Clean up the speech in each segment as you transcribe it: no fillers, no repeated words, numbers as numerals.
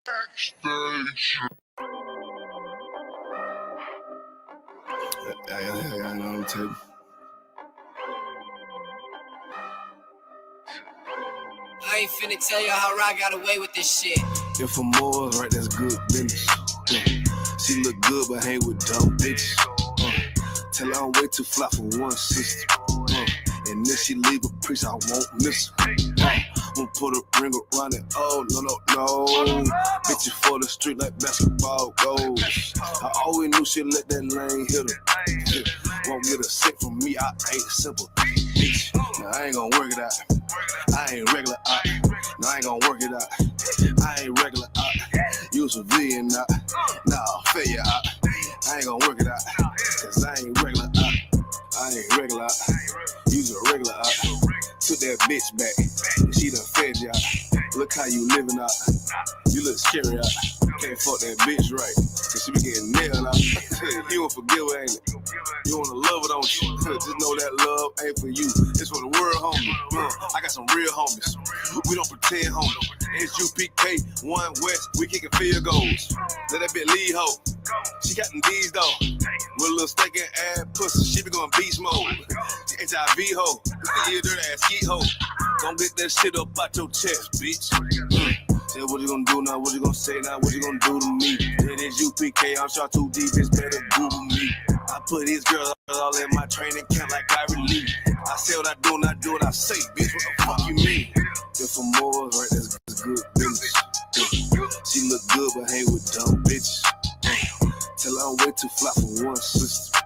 I know I'm taking. I ain't finna tell you how I got away with this shit. If I'm more right, that's good business. She look good, but hang with dumb bitches. Tell her I'm way too fly for one sister. And if she leave a priest, I won't miss her. Won't put a ring around it. Oh, no. Bitches for the street like basketball goals. I always knew she'd let that lane hit her. Won't get a sick from me, I ain't simple. Bitch, now I ain't gonna work it out. I ain't regular out. No, I ain't gonna work it out. I ain't regular out. You civilian out. Nah, failure out. I ain't gonna work it out. Cause I ain't regular out. I ain't regular out. You's a regular out. Took that bitch back. She done fed you out. Look how you living out. You look scary out. Can't fuck that bitch right. Cause she be getting nailed out. You won't forgive her, ain't it? You wanna love her, don't you? Just know that love ain't for you. It's for the world, homie. I got some real homies. We don't pretend, homie. Isupk, one West, we kicking field goals. Let that bitch lead, ho. She got them D's, though. With a little steak and ass pussy, she be going beast mode. HIV, ho. You dirty ass skeet, ho. Don't get that shit up out your chest, bitch. Say what you gonna do now, what you gonna say now, what you gonna do to me? It is UPK, I'm shot too deep, it's better Google me. I put these girls all in my training camp like I relieve. I say what I do and I do what I say, bitch, what the fuck you mean? If I'm more right, that's good business. She look good, but hang with dumb bitches. Tell her I'm way too fly for one sister.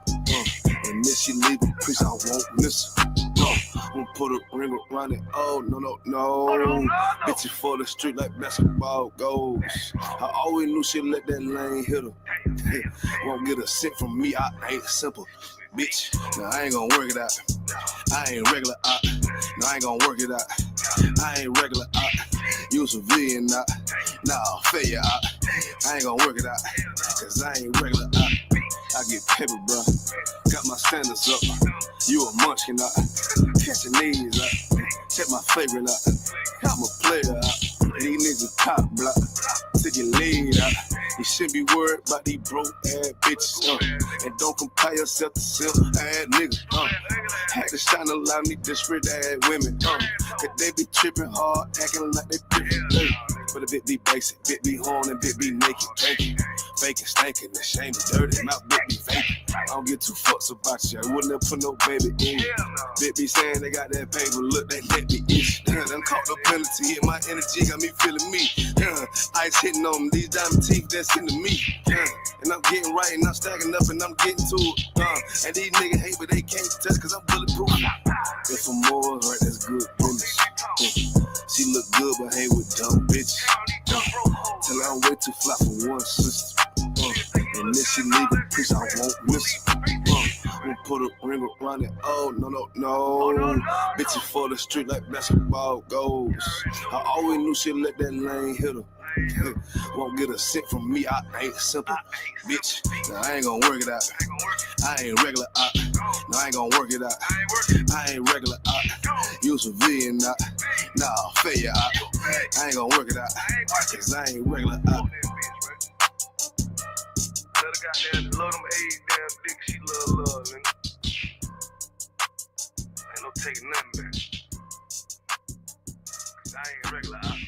And if she leave a priest, I won't miss her. Won't put a ring around it. Oh, no. Bitches for the street like basketball goals. I always knew she'd let that lane hit her. Won't get a sick from me, I ain't simple. Bitch, now I ain't gonna work it out. I ain't regular out. No, I ain't gonna work it out. I ain't regular out. You civilian out. Nah, failure out. I ain't gonna work it out. Cause I ain't regular out. I get paper, bro. Got my standards up. You a munchkin out. Catching these out. Check my favorite out. I'm a player out. These niggas top block. Take your lead out. You shouldn't be worried about these broke ass bitches. And don't compare yourself to simp ass niggas. Had to shine a lot of these desperate ass women. Cause they be tripping hard, acting like they different. But a bit be basic, bit be horn and bit be naked, drinking, faking, stanking, ashamed, dirty, mouth bit be faking. I don't get too fucks about you. I wouldn't have put no baby in. Bit be saying they got that paper, look, they let me itch. Done caught the penalty, hit my energy, got me feeling me. Ice hitting on them, these diamond teeth that's into me. And I'm getting right and I'm stacking up and I'm getting to it. And these niggas hate, but they can't touch cause I'm bulletproof. If I'm more right, that's good business. She look good, but hang with dumb bitches. Tell her I'm way too fly for one sister. And if she leave a piece, I won't miss her. Won't put a ring around it. Oh, no. Bitches for the street like basketball goals. I always knew she'd let that lane hit her. Won't get a sick from me, I ain't simple. Bitch, now I ain't gonna work it out. I ain't regular out. No, I ain't gonna work it out. I ain't regular out. You civilian out. Nah, failure out. I ain't gonna work it out. Cause I ain't regular out. Let her goddamn love them AIDS damn dick, she love, nigga. Ain't no taking nothing back. Cause I ain't regular out.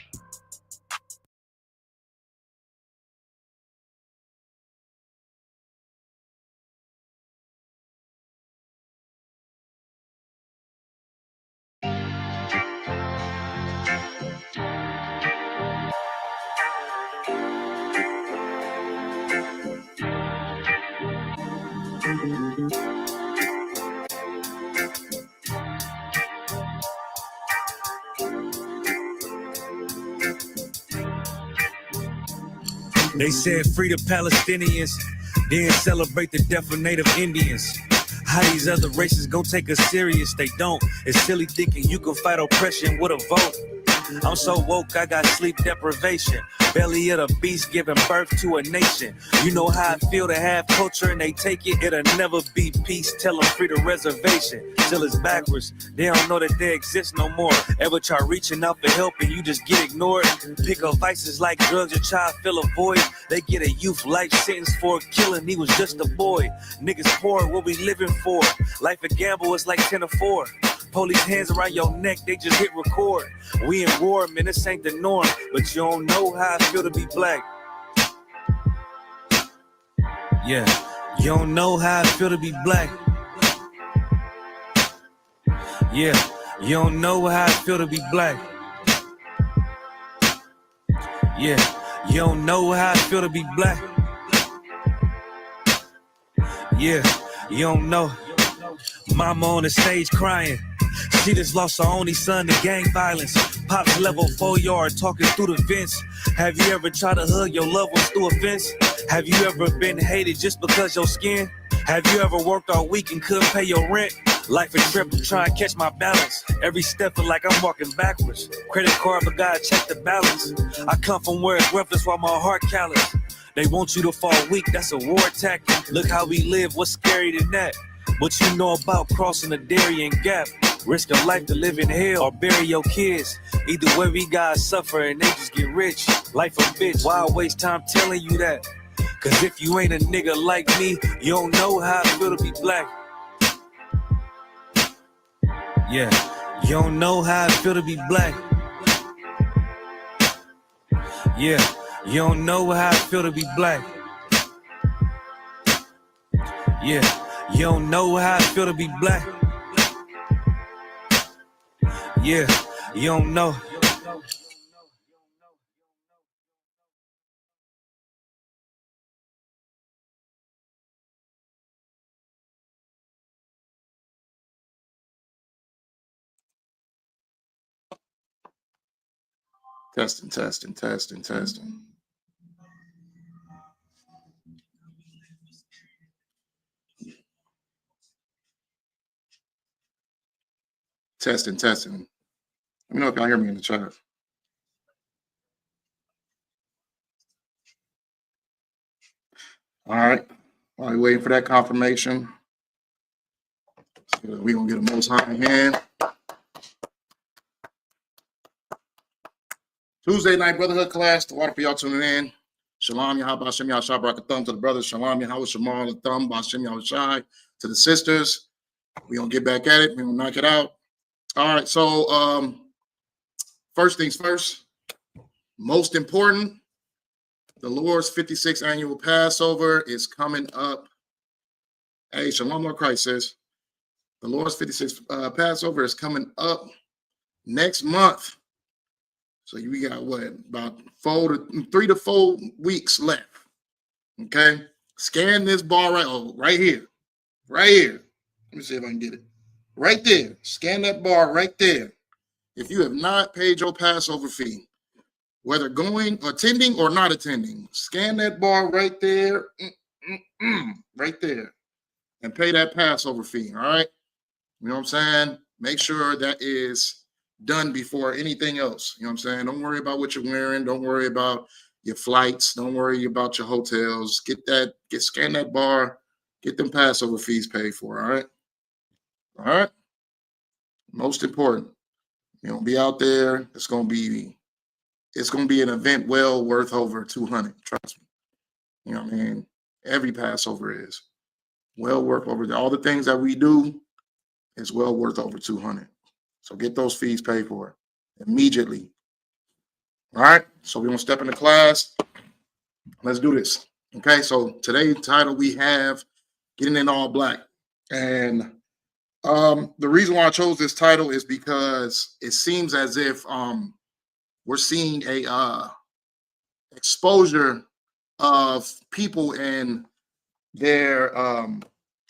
They said free the Palestinians, then celebrate the death of native Indians. How these other races gon' take us serious? They don't. It's silly thinking you can fight oppression with a vote. I'm so woke, I got sleep deprivation. Belly of the beast giving birth to a nation. You know how I feel to have culture and they take it. It'll never be peace. Tell them free the reservation. Till it's backwards. They don't know that they exist no more. Ever try reaching out for help and you just get ignored? Pick up vices like drugs, your child fill a void. They get a youth life sentence for a killing. He was just a boy. Niggas poor, what we living for? Life a gamble, it's like 10 or 4. Police hands around your neck, they just hit record. We in war, man, this ain't the norm. But you don't know how I feel to be black. Yeah, you don't know how I feel to be black. Yeah, you don't know how I feel to be black. Yeah, you don't know how I feel to be black. Yeah, you don't know. Mama on the stage crying. She just lost her only son to gang violence. Pops level 4 yard talking through the fence. Have you ever tried to hug your loved ones through a fence? Have you ever been hated just because your skin? Have you ever worked all week and couldn't pay your rent? Life a trip to try and catch my balance. Every step feel like I'm walking backwards. Credit card, but gotta check the balance. I come from where it's worthless while my heart callous. They want you to fall weak, that's a war tactic. Look how we live, what's scary than that? What you know about crossing the Darien Gap? Risk of life to live in hell or bury your kids. Either way we gotta suffer and they just get rich. Life a bitch, why waste time telling you that? Cause if you ain't a nigga like me, you don't know how I feel to be black. Yeah, you don't know how I feel to be black. Yeah, you don't know how I feel to be black. Yeah, you don't know how I feel to be black. Yeah, you don't know. Testing, testing, testing, testing. Testing, testing. Let me know if y'all hear me in the chat. All right. While we're waiting for that confirmation, so we're going to get a most high hand. Tuesday night Brotherhood class. The water for y'all tuning in. Shalom, Yahweh, Hashem, Yahshua, Barak, thumb to the brothers. Shalom, Yahweh, Shamal, thumb, Hashem, Yahshua, to the sisters. We're going to get back at it. We're going to knock it out. All right. So, first things first, most important, the Lord's 56th annual Passover is coming up. Hey, Shalom, Lord Christ says, the Lord's 56th Passover is coming up next month. So we got what, about 3 to 4 weeks left. Okay, scan this bar right here. Let me see if I can get it. Right there. Scan that bar right there. If you have not paid your Passover fee, whether attending or not attending, scan that bar right there, right there, and pay that Passover fee. All right. You know what I'm saying? Make sure that is done before anything else. You know what I'm saying? Don't worry about what you're wearing. Don't worry about your flights. Don't worry about your hotels. Scan that bar, get them Passover fees paid for. All right. All right. Most important. You're gonna be out there. It's gonna be an event well worth over 200. Trust me. You know what I mean? Every Passover is well worth over all the things that we do is well worth over 200. So get those fees paid for immediately. All right. So we're going to step into class. Let's do this. Okay. So today's title we have Getting in All Black. And the reason why I chose this title is because it seems as if we're seeing a exposure of people and their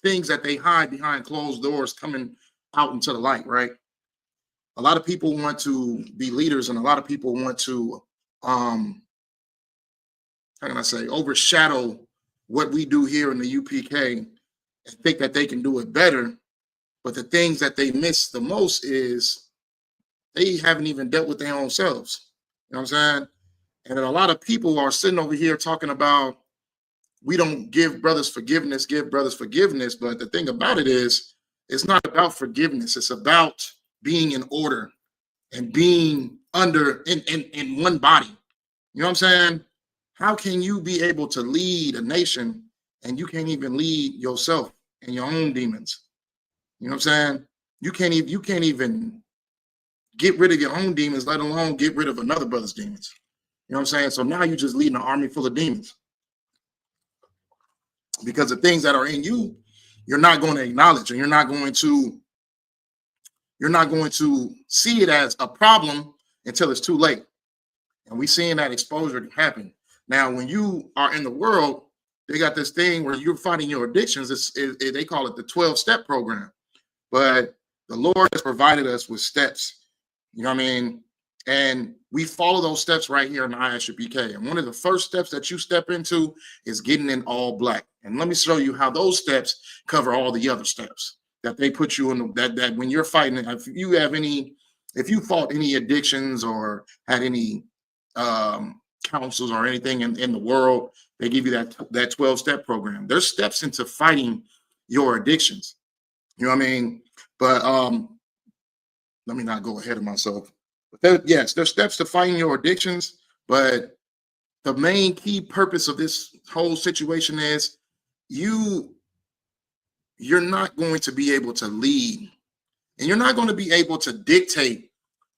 things that they hide behind closed doors coming out into the light, right? A lot of people want to be leaders, and a lot of people want to, how can I say, overshadow what we do here in the UPK and think that they can do it better. But the things that they miss the most is they haven't even dealt with their own selves. You know what I'm saying? And then a lot of people are sitting over here talking about we don't give brothers forgiveness, But the thing about it is, it's not about forgiveness. It's about being in order and being under in one body. You know what I'm saying? How can you be able to lead a nation and you can't even lead yourself and your own demons? You know what I'm saying? You can't even get rid of your own demons, let alone get rid of another brother's demons. You know what I'm saying? So now you're just leading an army full of demons. Because the things that are in you, you're not going to acknowledge, and you're not going to see it as a problem until it's too late. And we're seeing that exposure happen. Now, when you are in the world, they got this thing where you're fighting your addictions. They call it the 12-step program. But the Lord has provided us with steps. You know what I mean? And we follow those steps right here in the ISUPK. And one of the first steps that you step into is getting in all black. And let me show you how those steps cover all the other steps that they put you in. That when you're fighting, if you fought any addictions or had any counsels or anything in the world, they give you that 12-step program. There's steps into fighting your addictions. You know what I mean? But let me not go ahead of myself. But yes, there's steps to fighting your addictions, but the main key purpose of this whole situation is you're not going to be able to lead, and you're not going to be able to dictate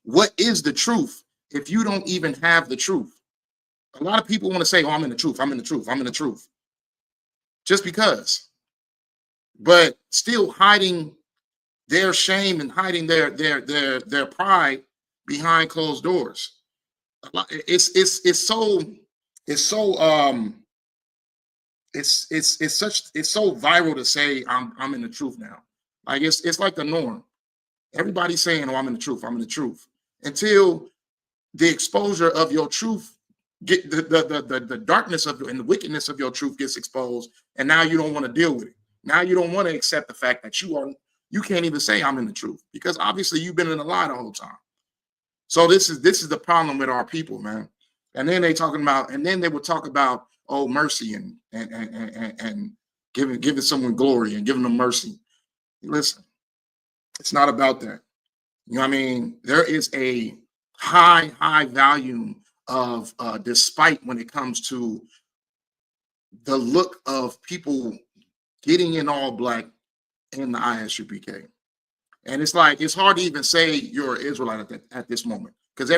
what is the truth if you don't even have the truth. A lot of people want to say, oh, I'm in the truth, I'm in the truth, I'm in the truth. Just because. But still hiding their shame and hiding their pride behind closed doors. It's so viral to say I'm in the truth now. Like it's like the norm. Everybody's saying, oh, I'm in the truth, I'm in the truth. Until the exposure of your truth get the darkness of and the wickedness of your truth gets exposed, and now you don't want to deal with it. Now you don't want to accept the fact that you can't even say I'm in the truth, because obviously you've been in a lie the whole time. So this is the problem with our people, man. And then they will talk about, oh, mercy and giving someone glory and giving them mercy. Listen, it's not about that. You know what I mean? There is a high value of despite when it comes to the look of people getting in all black in the ISUPK. And it's like, it's hard to even say you're an Israelite at this moment, because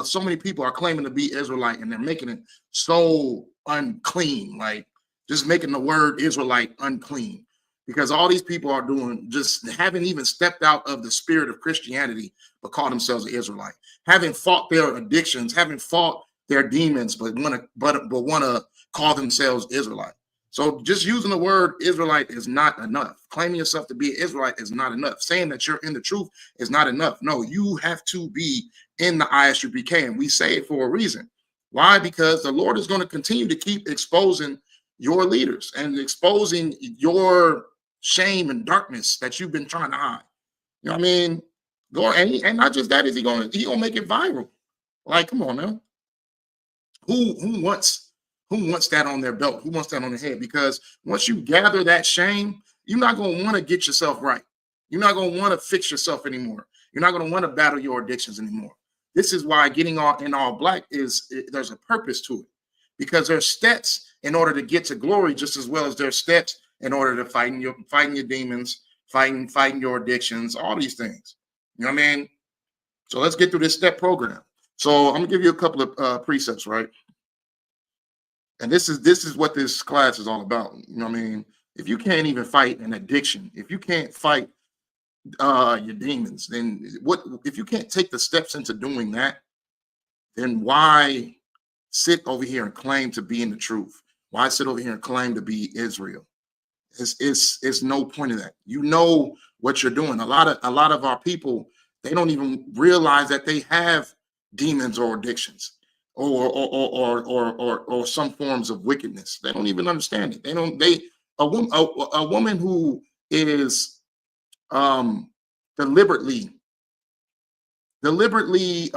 so many people are claiming to be Israelite, and they're making it so unclean, like just making the word Israelite unclean, because all these people are doing, just haven't even stepped out of the spirit of Christianity, but call themselves an Israelite, having fought their addictions, having fought their demons, but want to call themselves Israelite. So just using the word Israelite is not enough. Claiming yourself to be an Israelite is not enough. Saying that you're in the truth is not enough. No, you have to be in the ISUPK, and we say it for a reason. Why? Because the Lord is going to continue to keep exposing your leaders and exposing your shame and darkness that you've been trying to hide. You know what I mean? Lord, and not just that, is he gonna make it viral? Like, come on now. Who wants that on their belt? Who wants that on their head? Because once you gather that shame, you're not going to want to get yourself right. You're not going to want to fix yourself anymore. You're not going to want to battle your addictions anymore. This is why getting in all black there's a purpose to it, because there's steps in order to get to glory, just as well as there's steps in order to fighting your demons, fighting your addictions, all these things. You know what I mean? So let's get through this step program. So I'm gonna give you a couple of precepts, right? And this is what this class is all about. You know what I mean? If you can't even fight an addiction, if you can't fight your demons, then what? If you can't take the steps into doing that, then why sit over here and claim to be in the truth? Why sit over here and claim to be Israel? It's no point of that. You know what you're doing. A lot of our people, they don't even realize that they have demons or addictions or some forms of wickedness. They don't even understand it. A woman who is deliberately deliberately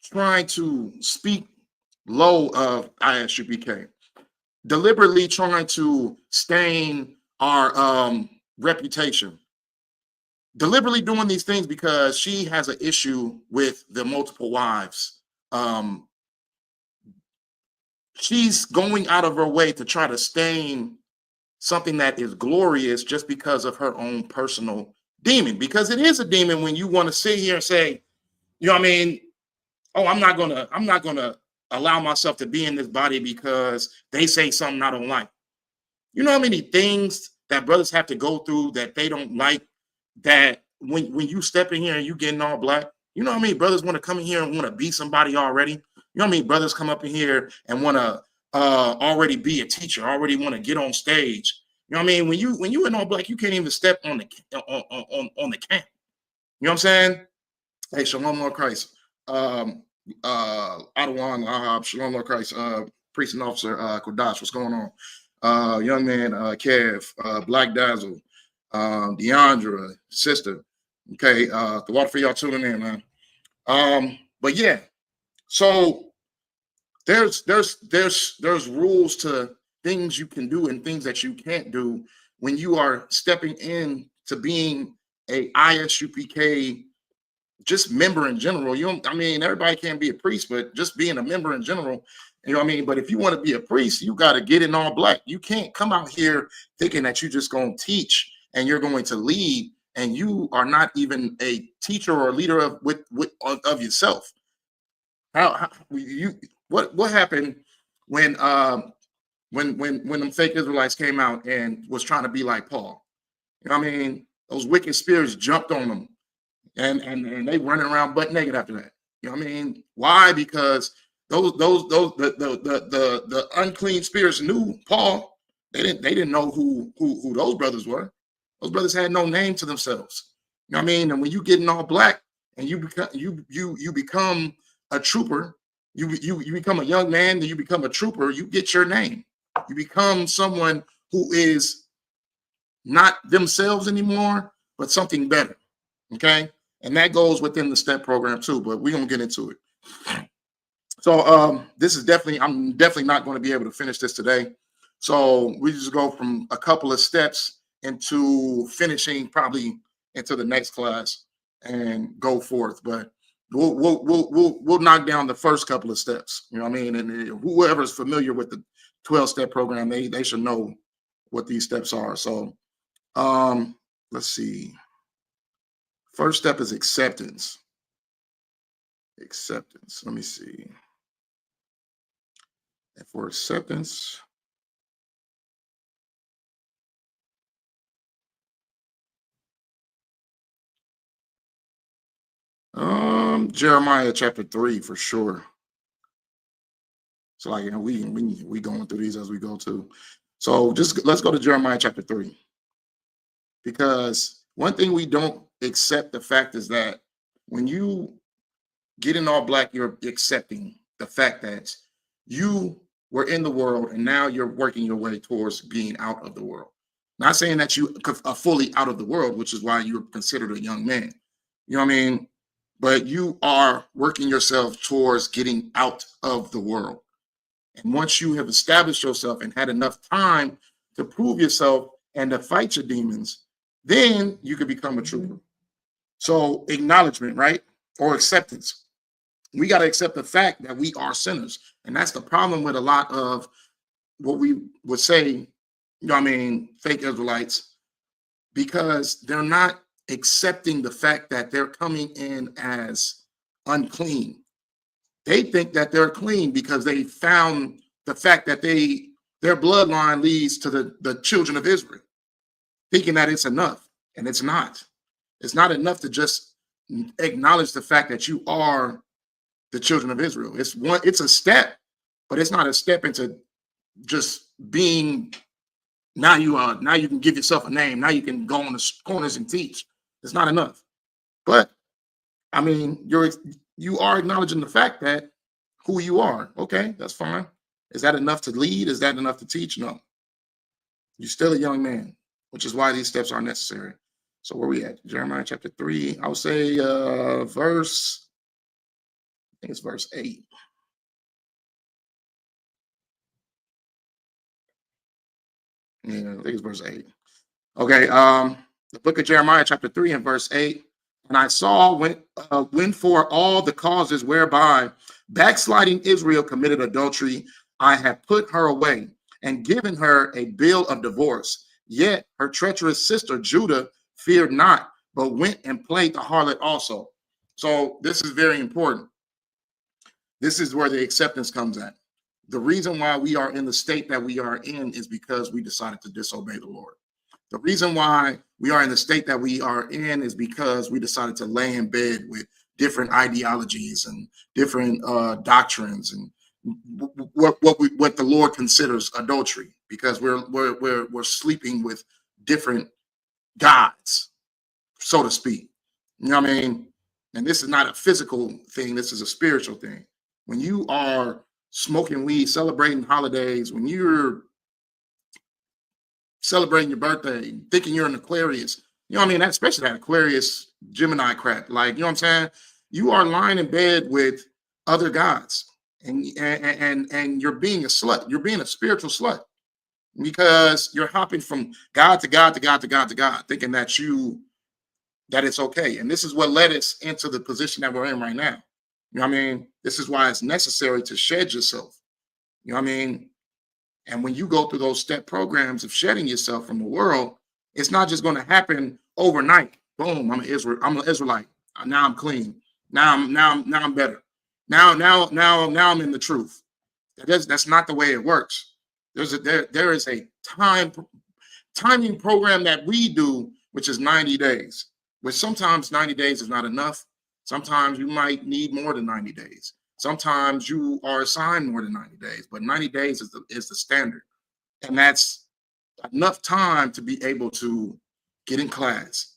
trying to speak low of ISUPK, deliberately trying to stain our reputation, deliberately doing these things because she has an issue with the multiple wives. She's going out of her way to try to stain something that is glorious just because of her own personal demon, because it is a demon when you want to sit here and say, you know what I mean, oh, I'm not gonna allow myself to be in this body because they say something I don't like. You know how many things that brothers have to go through that they don't like, that when you step in here and you getting all black, you know how many brothers want to come in here and want to be somebody already? You know how many brothers come up in here and want to already be a teacher, already want to get on stage? You know what I mean? When you in all black, you can't even step on the camp. You know what I'm saying? Hey, Shalom Lord Christ. Adawan, Shalom Lord Christ, priest and officer, Kodash, what's going on? Young man, Kev, Black Dazzle, Deandra, sister. Okay, the water for y'all tuning in, man. But yeah, so there's rules to things you can do and things that you can't do when you are stepping in to being a ISUPK just member in general. You don't, I mean, everybody can't be a priest, but just being a member in general, you know what I mean? But if you want to be a priest, you got to get in all black. You can't come out here thinking that you're just going to teach and you're going to lead, and you are not even a teacher or a leader of yourself. What happened when them fake Israelites came out and was trying to be like Paul? You know what I mean? Those wicked spirits jumped on them. And they running around butt naked after that. You know what I mean? Why? Because the unclean spirits knew Paul. They didn't know who those brothers were. Those brothers had no name to themselves. You know what I mean? And when you get in all black and you become a trooper, you become a young man, then you become a trooper, you get your name. You become someone who is not themselves anymore, but something better. Okay? And that goes within the STEP program too, but we're going to get into it. So this is I'm definitely not going to be able to finish this today. So we just go from a couple of steps into finishing probably into the next class and go forth. But we'll knock down the first couple of steps. You know what I mean? And whoever's familiar with the 12-step program, they should know what these steps are. So let's see. First step is acceptance. Acceptance. Let me see. And for acceptance, Jeremiah chapter 3 for sure. So like, you know, we going through these as we go too. So just let's go to Jeremiah chapter 3. Because one thing we don't accept the fact is that when you get in all black, you're accepting the fact that you were in the world and now you're working your way towards being out of the world. Not saying that you are fully out of the world, which is why you're considered a young man. You know what I mean? But you are working yourself towards getting out of the world. And once you have established yourself and had enough time to prove yourself and to fight your demons, then you could become a trooper. So acknowledgement, right? Or acceptance. We got to accept the fact that we are sinners. And that's the problem with a lot of what we would say, you know what I mean, fake Israelites, because they're not accepting the fact that they're coming in as unclean. They think that they're clean because they found the fact that their bloodline leads to the children of Israel, thinking that it's enough. And it's not. It's not enough to just acknowledge the fact that you are the children of Israel. It's a step, but it's not a step into just being, now you can give yourself a name. Now you can go on the corners and teach. It's not enough. But I mean, you are acknowledging the fact that who you are. Okay, that's fine. Is that enough to lead? Is that enough to teach? No. You're still a young man, which is why these steps are necessary. So where we at? Jeremiah chapter 3. I would say verse, I think it's verse 8. Yeah, I think it's verse 8. Okay, the book of Jeremiah chapter 3 and verse 8. And I saw when for all the causes whereby backsliding Israel committed adultery, I have put her away and given her a bill of divorce. Yet her treacherous sister Judah feared not, but went and played the harlot also. So this is very important. This is where the acceptance comes at. The reason why we are in the state that we are in is because we decided to disobey the Lord. The reason why we are in the state that we are in is because we decided to lay in bed with different ideologies and different doctrines and what the Lord considers adultery, because we're sleeping with different gods, so to speak. You know what I mean? And this is not a physical thing. This is a spiritual thing. When you are smoking weed, celebrating holidays, when you're celebrating your birthday, thinking you're an Aquarius, you know what I mean? That, especially that Aquarius Gemini crap. Like, you know what I'm saying? You are lying in bed with other gods, and you're being a slut. You're being a spiritual slut, because you're hopping from God to God to God to God to God, thinking that it's okay. And this is what led us into the position that we're in right now. You know what I mean? This is why it's necessary to shed yourself. You know what I mean? And when you go through those step programs of shedding yourself from the world, it's not just going to happen overnight. Boom, I'm an Israelite. Now I'm clean. Now I'm better. Now I'm in the truth. That's not the way it works. There is a timing program that we do, which is 90 days. Which sometimes 90 days is not enough. Sometimes you might need more than 90 days. Sometimes you are assigned more than 90 days, but 90 days is the standard. And that's enough time to be able to get in class,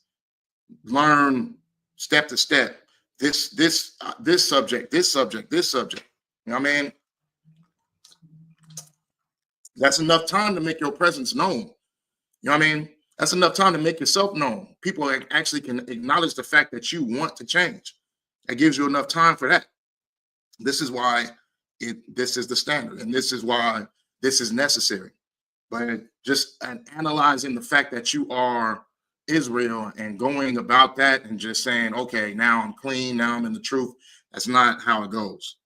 learn step to step, this subject. You know what I mean? That's enough time to make your presence known. You know what I mean? That's enough time to make yourself known. People actually can acknowledge the fact that you want to change. It gives you enough time for that. This is why this is the standard, and this is why this is necessary. But just analyzing the fact that you are Israel and going about that and just saying, okay, now I'm clean, now I'm in the truth, that's not how it goes.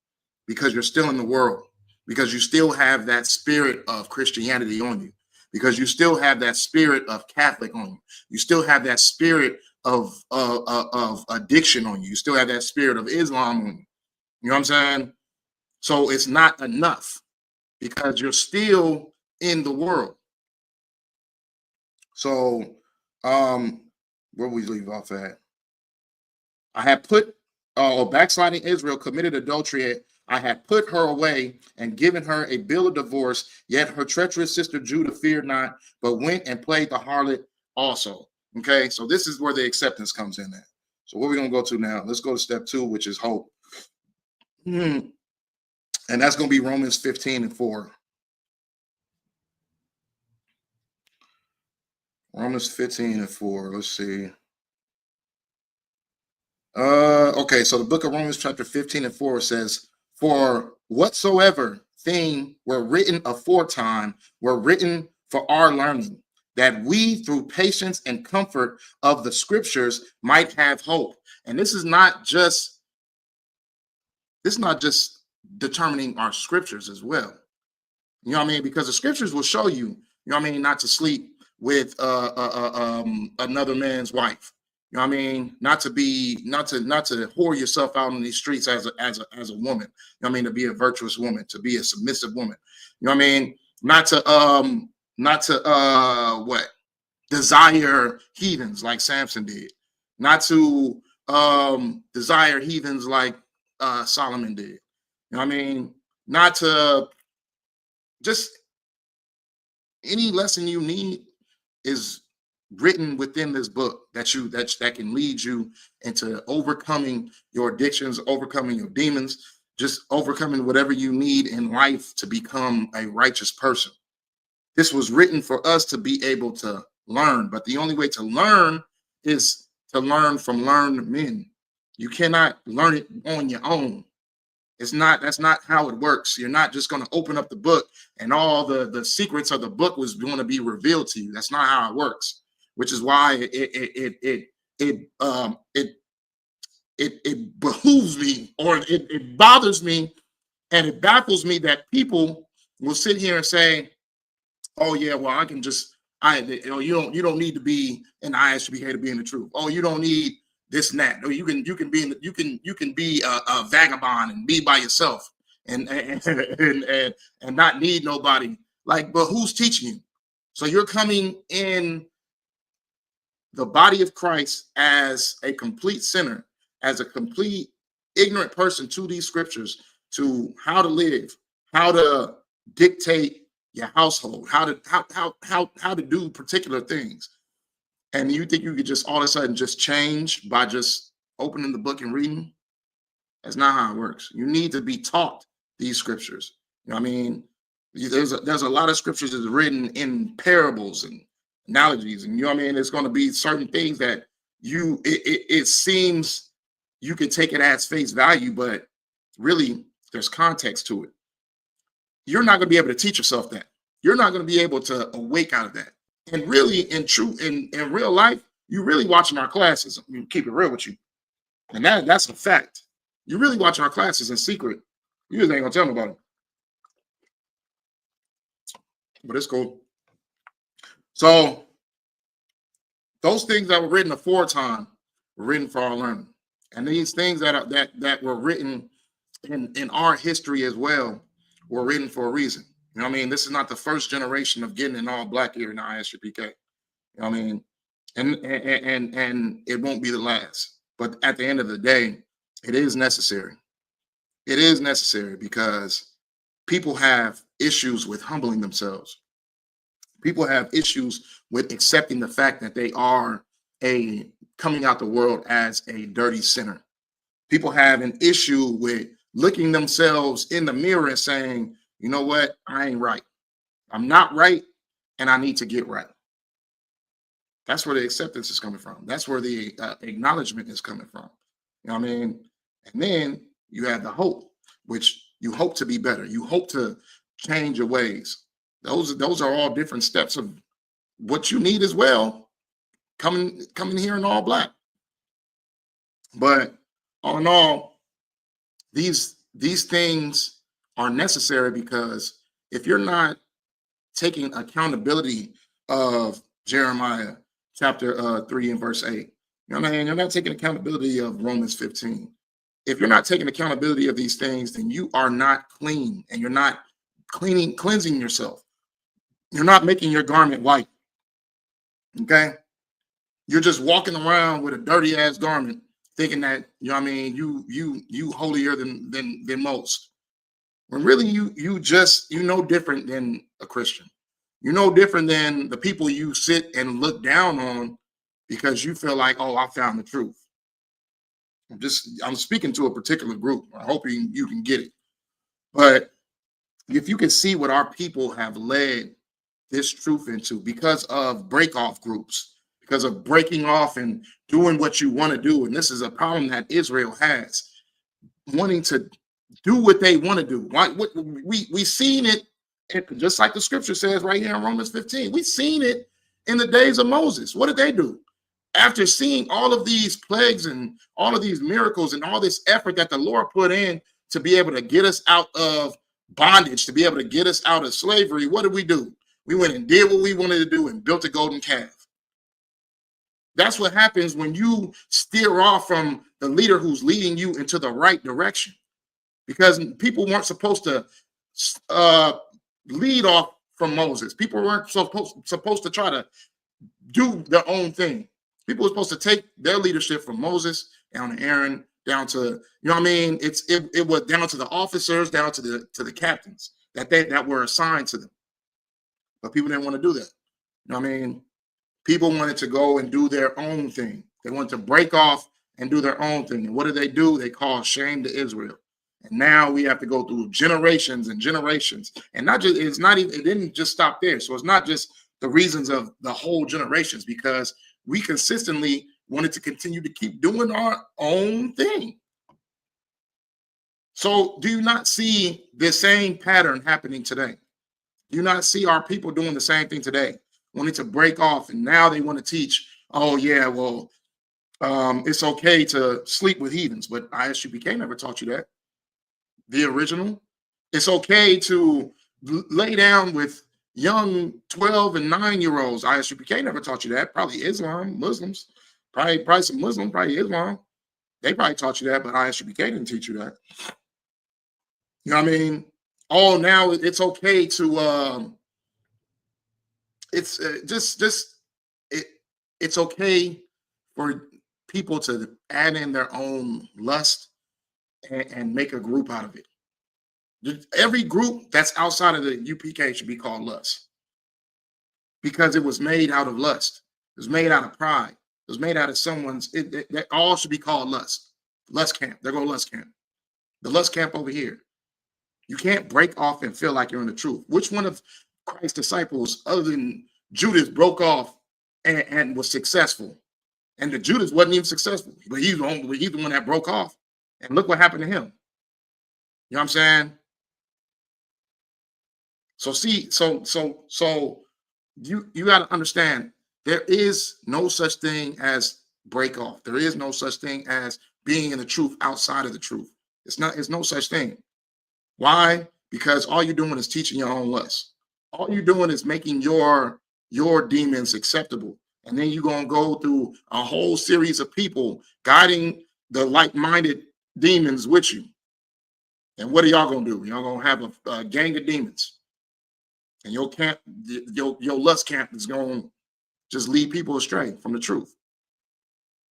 Because you're still in the world, because you still have that spirit of Christianity on you, because you still have that spirit of Catholic on you. You still have that spirit of addiction on you. You still have that spirit of Islam on you. You know what I'm saying? So it's not enough, because you're still in the world. So where we leave off at? I had put backsliding Israel committed adultery. I had put her away and given her a bill of divorce, yet her treacherous sister Judah feared not, but went and played the harlot also. Okay, so this is where the acceptance comes in at. So what we're going to go to now, let's go to step 2, which is hope. And that's going to be Romans 15:4. Romans 15:4. Let's see. Okay, so the book of Romans chapter 15:4 says, for whatsoever thing were written aforetime were written for our learning, that we through patience and comfort of the scriptures might have hope. And this is not just determining our scriptures as well. You know what I mean? Because the scriptures will show you, you know what I mean, not to sleep with another man's wife. You know what I mean? Not to whore yourself out in these streets as a woman. You know what I mean? To be a virtuous woman, to be a submissive woman. You know what I mean? Not to desire heathens like Samson did. Not to desire heathens like Solomon did. You know what I mean? Not to just any lesson you need is written within this book that can lead you into overcoming your addictions, overcoming your demons, just overcoming whatever you need in life to become a righteous person. This was written for us to be able to learn, but the only way to learn is to learn from learned men. You cannot learn it on your own. That's not how it works. You're not just going to open up the book and all the secrets of the book was going to be revealed to you. That's not how it works, which is why it behooves me, or it bothers me, and it baffles me that people will sit here and say, oh yeah, well, I can just, you don't need to be in the ISUPK to be in the truth. Oh, you don't need this and that. Or you can be a vagabond and be by yourself and not need nobody. Like, but who's teaching you? So you're coming in the body of Christ as a complete sinner, as a complete ignorant person to these scriptures, to how to live, how to dictate your household, how to do particular things. And you think you could just all of a sudden just change by just opening the book and reading? That's not how it works. You need to be taught these scriptures. You know what I mean? There's a lot of scriptures that's written in parables and analogies, and you know what I mean? There's going to be certain things that it seems you can take it as face value, but really there's context to it. You're not going to be able to teach yourself that. You're not going to be able to awake out of that. And really, in real life, you're really watching our classes. I mean, keep it real with you. And that's a fact. You're really watching our classes in secret. You just ain't going to tell nobody. But it's cool. So those things that were written aforetime were written for our learning. And these things that were written in our history as well were written for a reason. You know what I mean? This is not the first generation of getting an all black here in the ISUPK. You know what I mean? And it won't be the last. But at the end of the day, it is necessary. It is necessary because people have issues with humbling themselves. People have issues with accepting the fact that they are coming out the world as a dirty sinner. People have an issue with looking themselves in the mirror and saying, you know what? I ain't right. I'm not right, and I need to get right. That's where the acceptance is coming from. That's where the acknowledgement is coming from. You know what I mean? And then you have the hope, which you hope to be better. You hope to change your ways. Those are all different steps of what you need as well. Coming here in all black. But all in all, these things are necessary because if you're not taking accountability of Jeremiah chapter 3 and verse 8, you know what I mean? You're not taking accountability of Romans 15. If you're not taking accountability of these things, then you are not clean, and you're not cleansing yourself. You're not making your garment white. Okay? You're just walking around with a dirty ass garment, thinking that, you know what I mean, you holier than most. When really you know different than a Christian. You know different than the people you sit and look down on because you feel like, oh, I found the truth. I'm speaking to a particular group. I hope you can get it. But if you can see what our people have led this truth into because of break-off groups, because of breaking off and doing what you want to do, and this is a problem that Israel has, wanting to do what they want to do. We seen it, just like the scripture says right here in Romans 15. We seen it in the days of Moses. What did they do? After seeing all of these plagues and all of these miracles and all this effort that the Lord put in to be able to get us out of bondage, to be able to get us out of slavery, what did we do? We went and did what we wanted to do and built a golden calf. That's what happens when you steer off from the leader who's leading you into the right direction. Because people weren't supposed to lead off from Moses. People weren't supposed to try to do their own thing. People were supposed to take their leadership from Moses down to Aaron, down to, you know what I mean? It was down to the officers, down to the captains that were assigned to them. But people didn't want to do that. You know what I mean? People wanted to go and do their own thing. They wanted to break off and do their own thing. And what did? They caused shame to Israel. And now we have to go through generations and generations. And it didn't just stop there. So it's not just the reasons of the whole generations, because we consistently wanted to continue to keep doing our own thing. So do you not see the same pattern happening today? Do you not see our people doing the same thing today, wanting to break off, and now they want to teach, oh yeah, well, it's okay to sleep with heathens, but ISUPK never taught you that. The original, it's okay to lay down with young 12 and 9-year-olds. ISUPK never taught you that. Probably Islam, Muslims, probably some Muslim, probably Islam. They probably taught you that, but ISUPK didn't teach you that. You know what I mean? Oh, now it's okay to it's okay for people to add in their own lust and make a group out of it. Every group that's outside of the UPK should be called lust, because it was made out of lust. It was made out of pride. It was made out of someone's. That all should be called lust. Lust camp. There go lust camp. The lust camp over here. You can't break off and feel like you're in the truth. Which one of Christ's disciples, other than Judas, broke off and was successful? And the Judas wasn't even successful, but he's the one that broke off. And look what happened to him. You know what I'm saying? So see, so you got to understand, there is no such thing as break off. There is no such thing as being in the truth outside of the truth. It's no such thing. Why? Because all you're doing is teaching your own lust. All you're doing is making your demons acceptable. And then you're going to go through a whole series of people guiding the like-minded demons with you. And what are y'all going to do? Y'all going to have a gang of demons. And your camp, your lust camp is going to just lead people astray from the truth.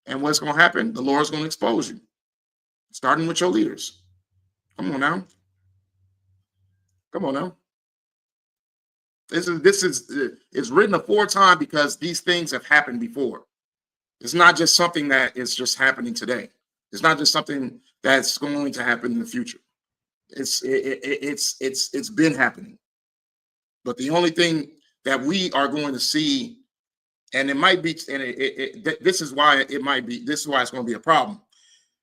And what's going to happen? The Lord's going to expose you, starting with your leaders. Come on now. Come on now. This is it's written aforetime because these things have happened before. It's not just something that is just happening today. It's not just something that's going to happen in the future. It's been happening. But the only thing that we are going to see, and it might be, and this is why it's going to be a problem,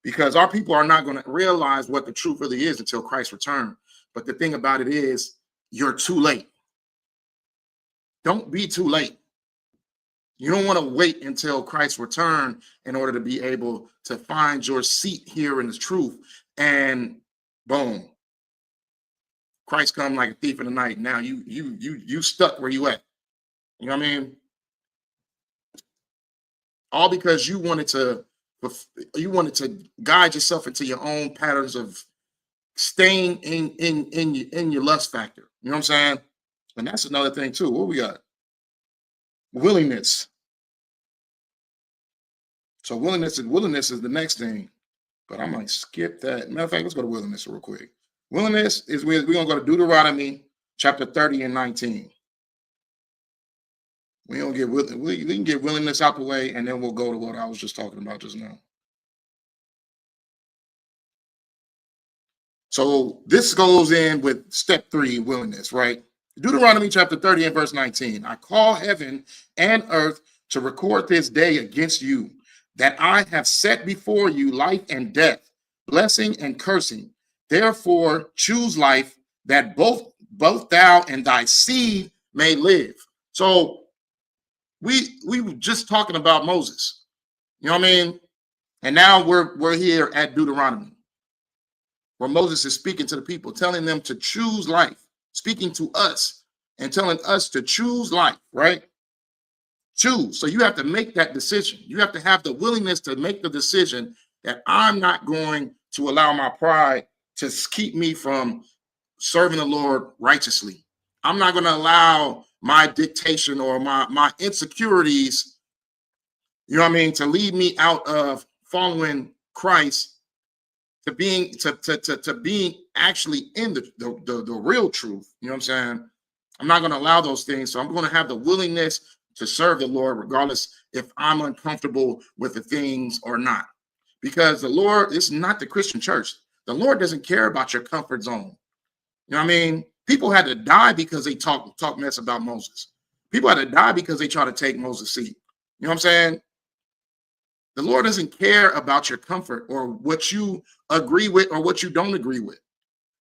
because our people are not going to realize what the truth really is until Christ's return. But the thing about it is, you're too late. Don't be too late. You don't want to wait until Christ's return in order to be able to find your seat here in the truth. And boom, Christ come like a thief in the night. Now you stuck where you at. You know what I mean? All because you wanted to guide yourself into your own patterns of staying in your lust factor. You know what I'm saying? And that's another thing too. What we got? Willingness. So willingness is the next thing, but I might skip that. Matter of fact, let's go to willingness real quick. Willingness is we're gonna go to Deuteronomy chapter 30 and 19. We can get willingness out the way, and then we'll go to what I was just talking about just now. So this goes in with step 3, willingness, right? Deuteronomy chapter 30 and verse 19. I call heaven and earth to record this day against you, that I have set before you life and death, blessing and cursing. Therefore choose life, that both thou and thy seed may live. So we were just talking about Moses. You know what I mean? And now we're here at Deuteronomy, where Moses is speaking to the people, telling them to choose life, speaking to us and telling us to choose life, right? Choose. So you have to make that decision. You have to have the willingness to make the decision that I'm not going to allow my pride to keep me from serving the Lord righteously. I'm not going to allow my dictation or my insecurities, you know what I mean, to lead me out of following Christ to being actually in the real truth. You know what I'm saying? I'm not going to allow those things. So I'm going to have the willingness to serve the Lord, regardless if I'm uncomfortable with the things or not. Because the Lord is not the Christian church. The Lord doesn't care about your comfort zone. You know what I mean? People had to die because they talk mess about Moses. People had to die because they try to take Moses' seat. You know what I'm saying? The Lord doesn't care about your comfort or what you agree with or what you don't agree with.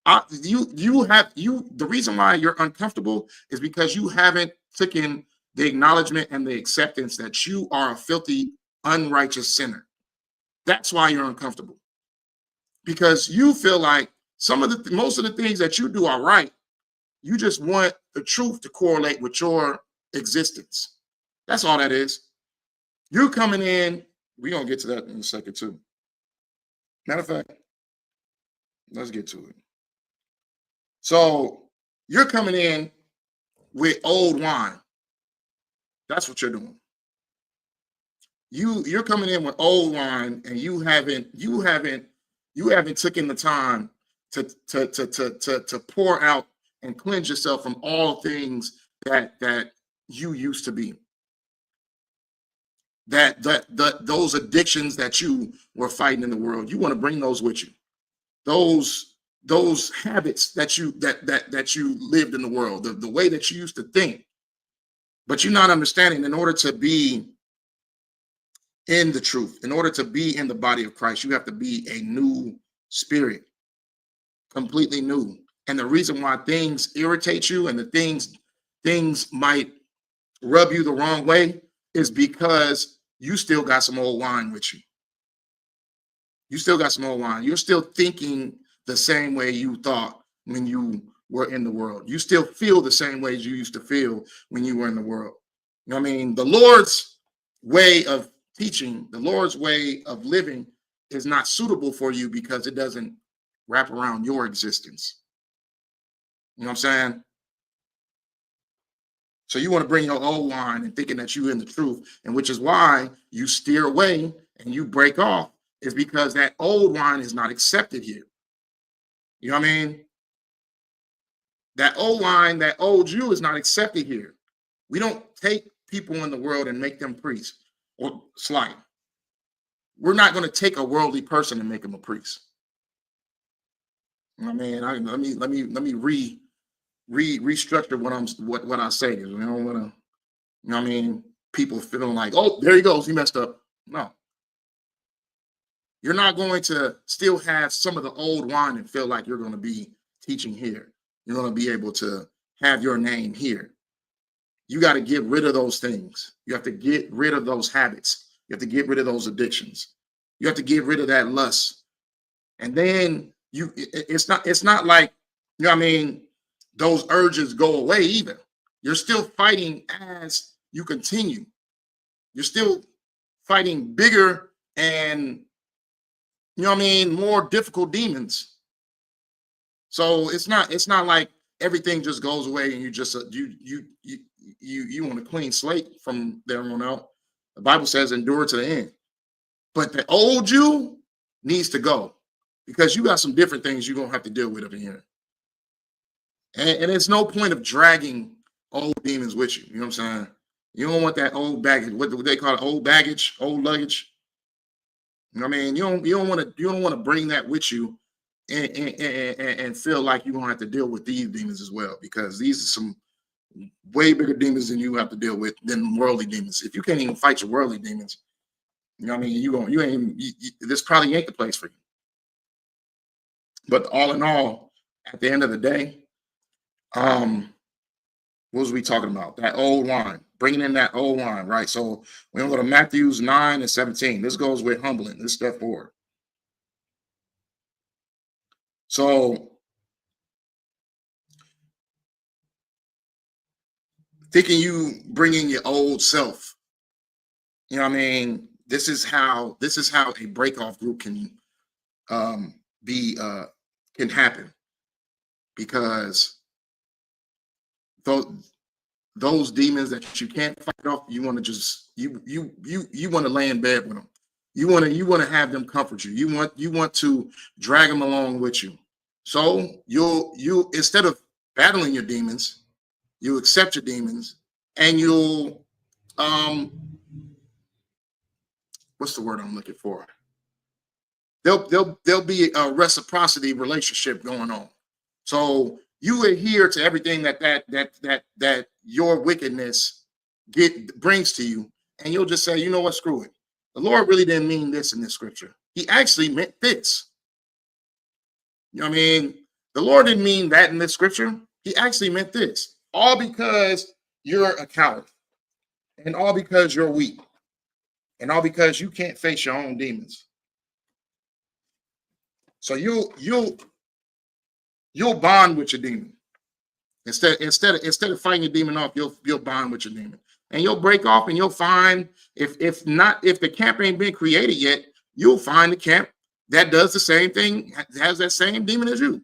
The reason why you're uncomfortable is because you haven't taken the acknowledgement and the acceptance that you are a filthy, unrighteous sinner. That's why you're uncomfortable. Because you feel like most of the things that you do are right. You just want the truth to correlate with your existence. That's all that is. You're coming in. We're going to get to that in a second, too. Matter of fact, let's get to it. So you're coming in with old wine. That's what you're doing. You're coming in with old wine, and you haven't taken the time to pour out and cleanse yourself from all things that you used to be. Those addictions that you were fighting in the world, you want to bring those with you. Those habits that you lived in the world, the way that you used to think, but you're not understanding. In order to be in the truth, in order to be in the body of Christ, you have to be a new spirit, completely new. And the reason why things irritate you and the things might rub you the wrong way is because you still got some old wine with you. You still got some old wine. You're still thinking the same way you thought when you were in the world. You still feel the same ways you used to feel when you were in the world. You know what I mean? The Lord's way of teaching, the Lord's way of living is not suitable for you because it doesn't wrap around your existence. You know what I'm saying? So you want to bring your old wine and thinking that you're in the truth, and which is why you steer away and you break off, is because that old wine is not accepted here. You know what I mean? That old wine, that old you is not accepted here. We don't take people in the world and make them priests or slide. We're not going to take a worldly person and make him a priest. You know what I mean? Let me restructure what I say. You don't want to, you know what I mean? People feeling like, oh, there he goes, he messed up. No. You're not going to still have some of the old wine and feel like you're going to be teaching here. You're going to be able to have your name here. You got to get rid of those things. You have to get rid of those habits. You have to get rid of those addictions. You have to get rid of that lust. And then it's not like, you know what I mean, those urges go away either. You're still fighting as you continue. You're still fighting bigger and, you know what I mean, more difficult demons. So it's not like everything just goes away and you just you want a clean slate from there on out. The Bible says endure to the end. But the old you needs to go because you got some different things you're gonna have to deal with up in here. And it's no point of dragging old demons with you. You know what I'm saying? You don't want that old baggage. What they call it? Old baggage, old luggage. You know what I mean? You don't want to bring that with you and feel like you're gonna have to deal with these demons as well, because these are some way bigger demons than you have to deal with than worldly demons. If you can't even fight your worldly demons, you know what I mean? This probably ain't the place for you. But all in all, at the end of the day, what was we talking about? That old wine, bringing in that old wine, right? So we're gonna go to Matthews 9:17. This goes with humbling. This step forward. So thinking you bring in your old self, you know what I mean? This is how a break off group can happen, because those demons that you can't fight off, you want to just you want to lay in bed with them. You want to have them comfort you. You want to drag them along with you. So you instead of battling your demons, you accept your demons, and you'll what's the word I'm looking for? There'll be a reciprocity relationship going on. So you adhere to everything that your wickedness brings to you, and you'll just say, you know what, screw it. the Lord really didn't mean this in this scripture. He actually meant this. You know what I mean? The Lord didn't mean that in this scripture. He actually meant this. All because you're a coward, and all because you're weak, and all because you can't face your own demons. So you'll bond with your demon. Instead of fighting your demon off, you'll bond with your demon. And you'll break off, and you'll find, if the camp ain't been created yet, you'll find the camp that does the same thing, has that same demon as you.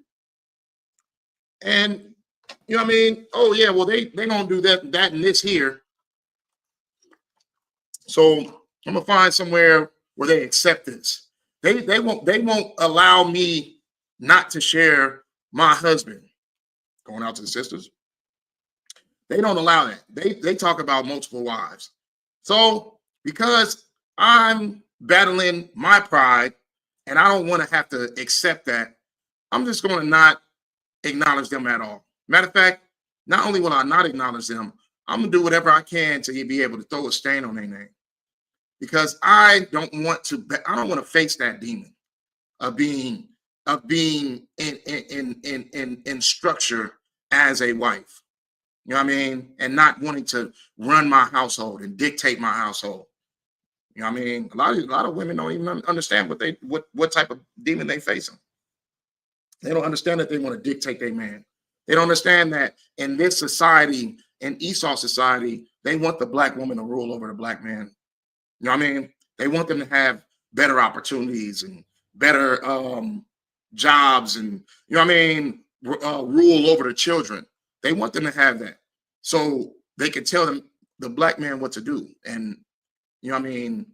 And you know what I mean? Oh yeah, well they gonna do that and this here. So I'm gonna find somewhere where they accept this. They won't allow me not to share my husband. Going out to the sisters. They don't allow that. They talk about multiple wives. So because I'm battling my pride and I don't want to have to accept that, I'm just going to not acknowledge them at all. Matter of fact, not only will I not acknowledge them, I'm going to do whatever I can to be able to throw a stain on their name. Because I don't want to face that demon of being in structure as a wife. You know what I mean? And not wanting to run my household and dictate my household. You know what I mean? A lot of women don't even understand what type of demon they facing. They don't understand that they want to dictate their man. They don't understand that in this society, in Esau society, they want the black woman to rule over the black man. You know what I mean? They want them to have better opportunities and better jobs and, you know what I mean, rule over the children. They want them to have that so they can tell them, the black man, what to do. And, you know what I mean,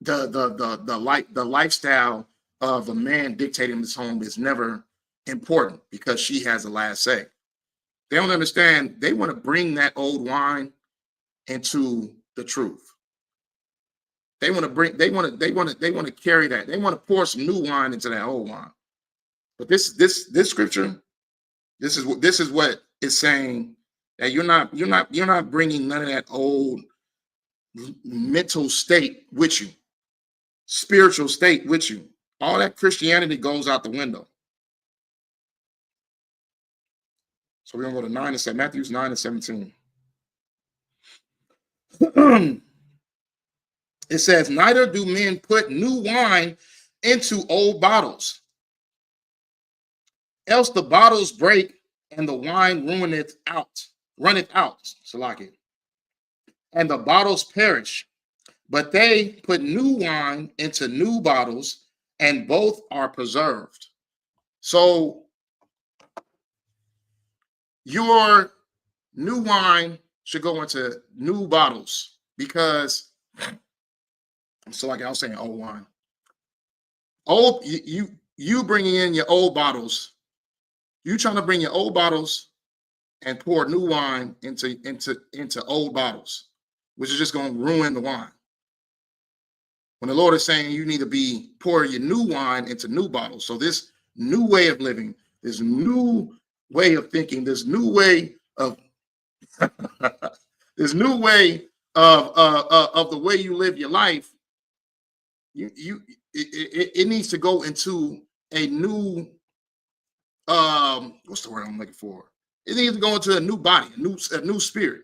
the lifestyle of a man dictating his home is never important because she has the last say. They don't understand. They want to bring that old wine into the truth. They want to carry that. They want to pour some new wine into that old wine. But this scripture, this is what it's saying, that you're not bringing none of that old mental state with you, spiritual state with you. All that Christianity goes out the window. So we're gonna go to 9 and 7, Matthew 9 and 17. It says, neither do men put new wine into old bottles, else the bottles break and the wine runneth out, Salaki, and the bottles perish. But they put new wine into new bottles, and both are preserved. So your new wine should go into new bottles, because so like I was saying, old wine. Old, you bringing in your old bottles. You trying to bring your old bottles and pour new wine into old bottles, which is just going to ruin the wine. When the Lord is saying you need to pour your new wine into new bottles. So this new way of living, this new way of thinking, this new way of this new way of the way you live your life, it needs to go into a new what's the word I'm looking for? It needs to go into a new body, a new spirit.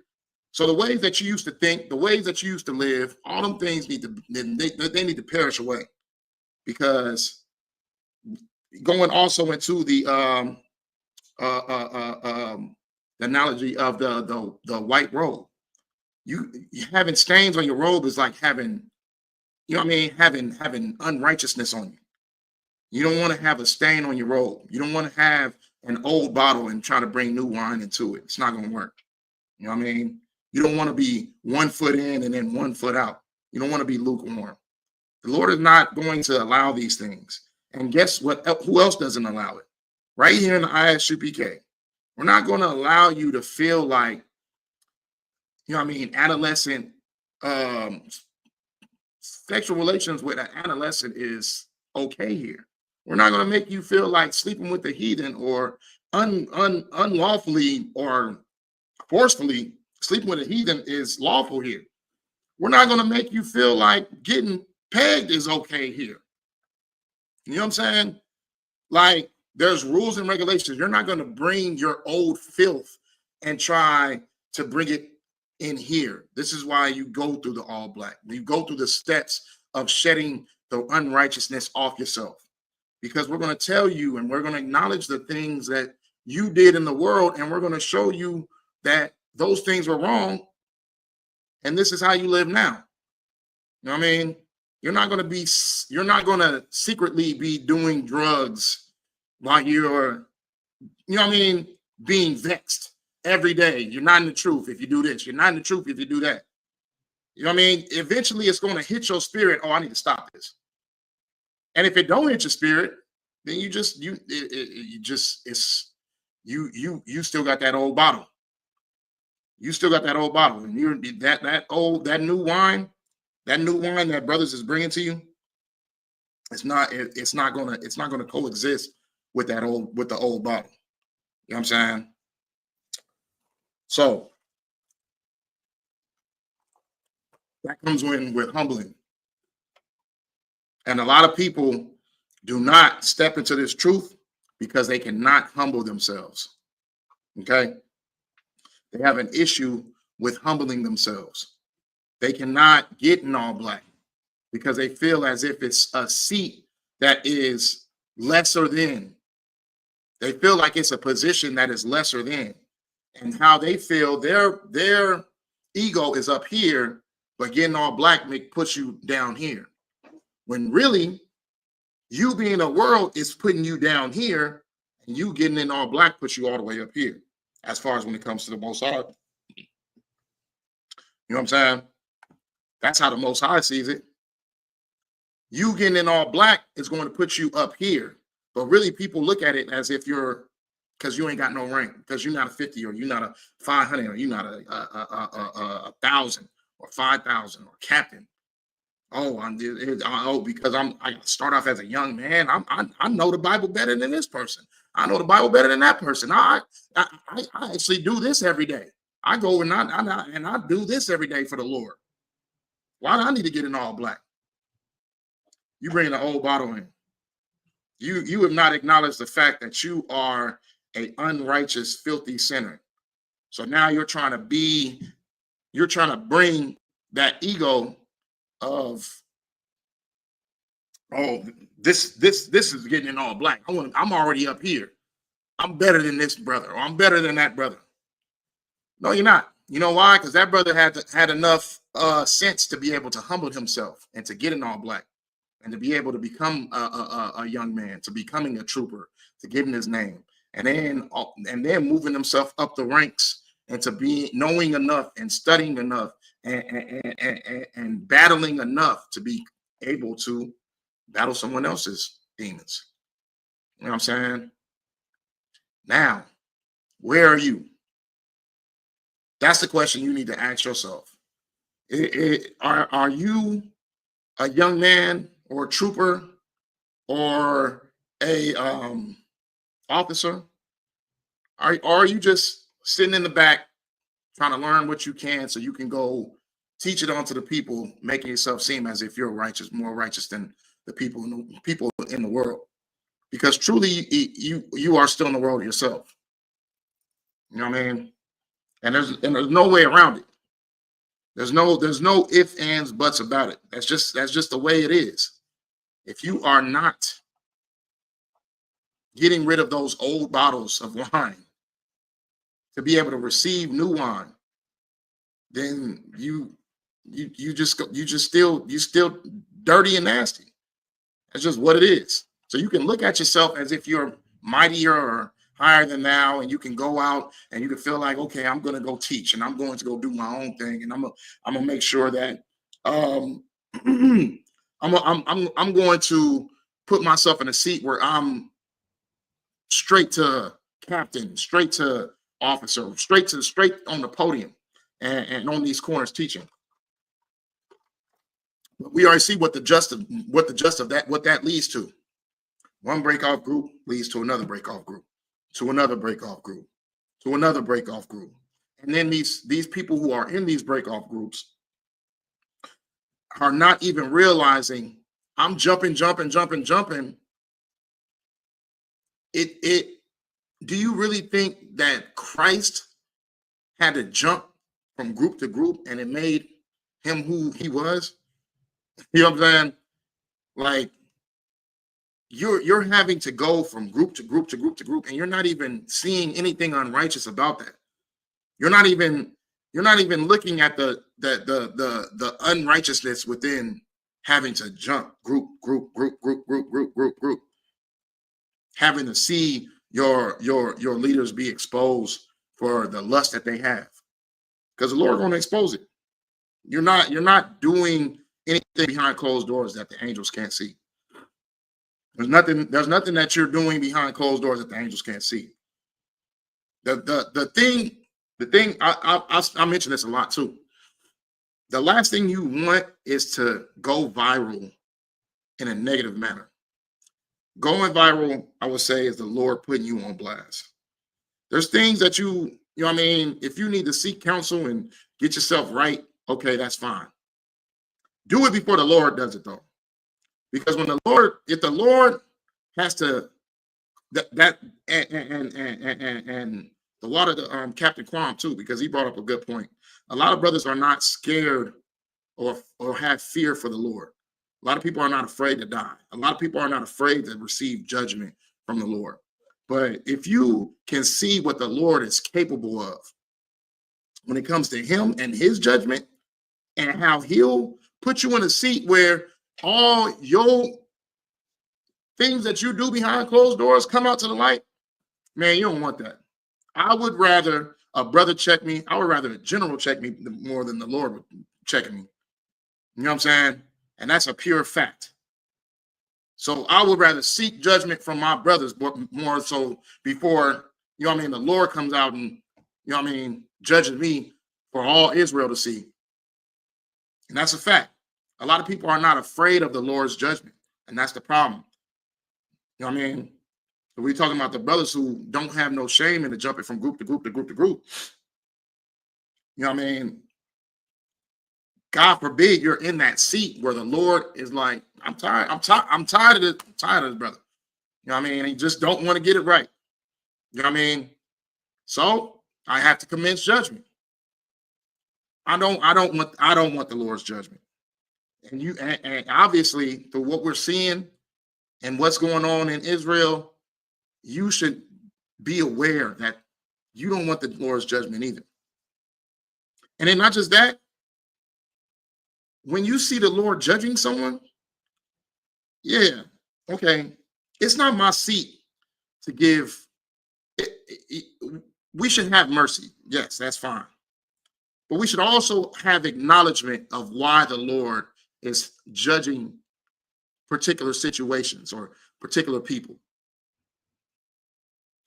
So the ways that you used to think, the ways that you used to live, all them things need to perish away. Because going also into the analogy of the white robe, you having stains on your robe is like having, you know what I mean, having unrighteousness on you. You don't want to have a stain on your robe. You don't want to have an old bottle and try to bring new wine into it. It's not going to work. You know what I mean? You don't want to be 1 foot in and then 1 foot out. You don't want to be lukewarm. The Lord is not going to allow these things. And guess what? Who else doesn't allow it? Right here in the Isupk. We're not going to allow you to feel like, you know what I mean, adolescent sexual relations with an adolescent is okay here. We're not going to make you feel like sleeping with the heathen or unlawfully or forcefully sleeping with a heathen is lawful here. We're not going to make you feel like getting pegged is okay here. You know what I'm saying? Like, there's rules and regulations. You're not going to bring your old filth and try to bring it in here. This is why you go through the all black. You go through the steps of shedding the unrighteousness off yourself. Because we're going to tell you and we're going to acknowledge the things that you did in the world, and we're going to show you that those things were wrong, and this is how you live now. You know what I mean? You're not going to secretly be doing drugs while you're, you know what I mean, being vexed every day. You're not in the truth if you do this. You're not in the truth if you do that. You know what I mean? Eventually it's going to hit your spirit. Oh, I need to stop this. And if it don't hit your spirit, then you still got that old bottle. You still got that old bottle, and you're that new wine that brothers is bringing to you. It's not gonna coexist with the old bottle. You know what I'm saying? So that comes with humbling. And a lot of people do not step into this truth because they cannot humble themselves. Okay? They have an issue with humbling themselves. They cannot get in all black because they feel as if it's a seat that is lesser than. They feel like it's a position that is lesser than. And how they feel their ego is up here, but getting all black puts you down here. When really, you being in the world is putting you down here, and you getting in all black puts you all the way up here, as far as when it comes to the Most High. You know what I'm saying? That's how the Most High sees it. You getting in all black is going to put you up here. But really, people look at it as if because you ain't got no rank, because you're not a 50, or you're not a 500, or you're not a 1,000 or 5,000 or captain. Because I start off as a young man. I know the Bible better than this person. I know the Bible better than that person. I actually do this every day. I go and I do this every day for the Lord. Why do I need to get in all black? You bring the old bottle in. You have not acknowledged the fact that you are an unrighteous, filthy sinner. So now you're trying to bring that ego of, this is getting in all black. I'm already up here. I'm better than this brother, or I'm better than that brother. No, you're not. You know why? Because that brother had enough sense to be able to humble himself and to get in all black, and to be able to become a young man, to becoming a trooper, to getting his name, and then moving himself up the ranks, and to be knowing enough and studying enough and battling enough to be able to battle someone else's demons. You know what I'm saying? Now, where are you? That's the question you need to ask yourself. Are you a young man or a trooper or a officer? Are you just sitting in the back trying to learn what you can so you can go teach it on to the people, making yourself seem as if you're more righteous than the people in the world? Because truly, you are still in the world yourself. You know what I mean? And there's no way around it. There's no ifs, ands, buts about it. That's just the way it is. If you are not getting rid of those old bottles of wine to be able to receive new wine, then you still dirty and nasty. That's just what it is. So you can look at yourself as if you're mightier or higher than thou, and you can go out and you can feel like, okay, I'm going to go teach, and I'm going to go do my own thing, and I'm gonna make sure that I'm going to put myself in a seat where I'm straight to captain, straight to officer, straight on the podium and on these corners teaching. But we already see what the just of that leads to. One break-off group leads to another break-off group, to another break-off group, to another break-off group. And then these people who are in these break-off groups are not even realizing I'm jumping. Do you really think that Christ had to jump from group to group and it made him who he was? You know what I'm saying? Like, you're having to go from group to group to group to group, and you're not even seeing anything unrighteous about that. You're not even looking at the unrighteousness within having to jump group, having to see your leaders be exposed for the lust that they have, because the Lord is going to expose it. You're not doing anything behind closed doors that the angels can't see. There's nothing that you're doing behind closed doors that the angels can't see. The thing I mention this a lot too. The last thing you want is to go viral in a negative manner. Going viral, I would say, is the Lord putting you on blast. There's things that you know what I mean, if you need to seek counsel and get yourself right, okay, that's fine. Do it before the Lord does it, though. Because if the Lord has to, and the water, Captain Quam too, because he brought up a good point. A lot of brothers are not scared or have fear for the Lord. A lot of people are not afraid to die. A lot of people are not afraid to receive judgment from the Lord. But if you can see what the Lord is capable of when it comes to him and his judgment, and how he'll put you in a seat where all your things that you do behind closed doors come out to the light, man, you don't want that. I would rather a brother check me. I would rather a general check me more than the Lord would check me. You know what I'm saying? And that's a pure fact. So I would rather seek judgment from my brothers more so before, you know what I mean, the Lord comes out and, you know what I mean, judges me for all Israel to see. And that's a fact. A lot of people are not afraid of the Lord's judgment. And that's the problem. You know what I mean? We're talking about the brothers who don't have no shame in the jumping from group to group to group to group. You know what I mean? God forbid you're in that seat where the Lord is like, I'm tired of this brother. You know what I mean? He just don't want to get it right. You know what I mean? So I have to commence judgment. I don't want the Lord's judgment. And obviously, through what we're seeing and what's going on in Israel, you should be aware that you don't want the Lord's judgment either. And then not just that, when you see the Lord judging someone, yeah, okay, it's not my seat to give. We should have mercy. Yes, that's fine. But we should also have acknowledgement of why the Lord is judging particular situations or particular people.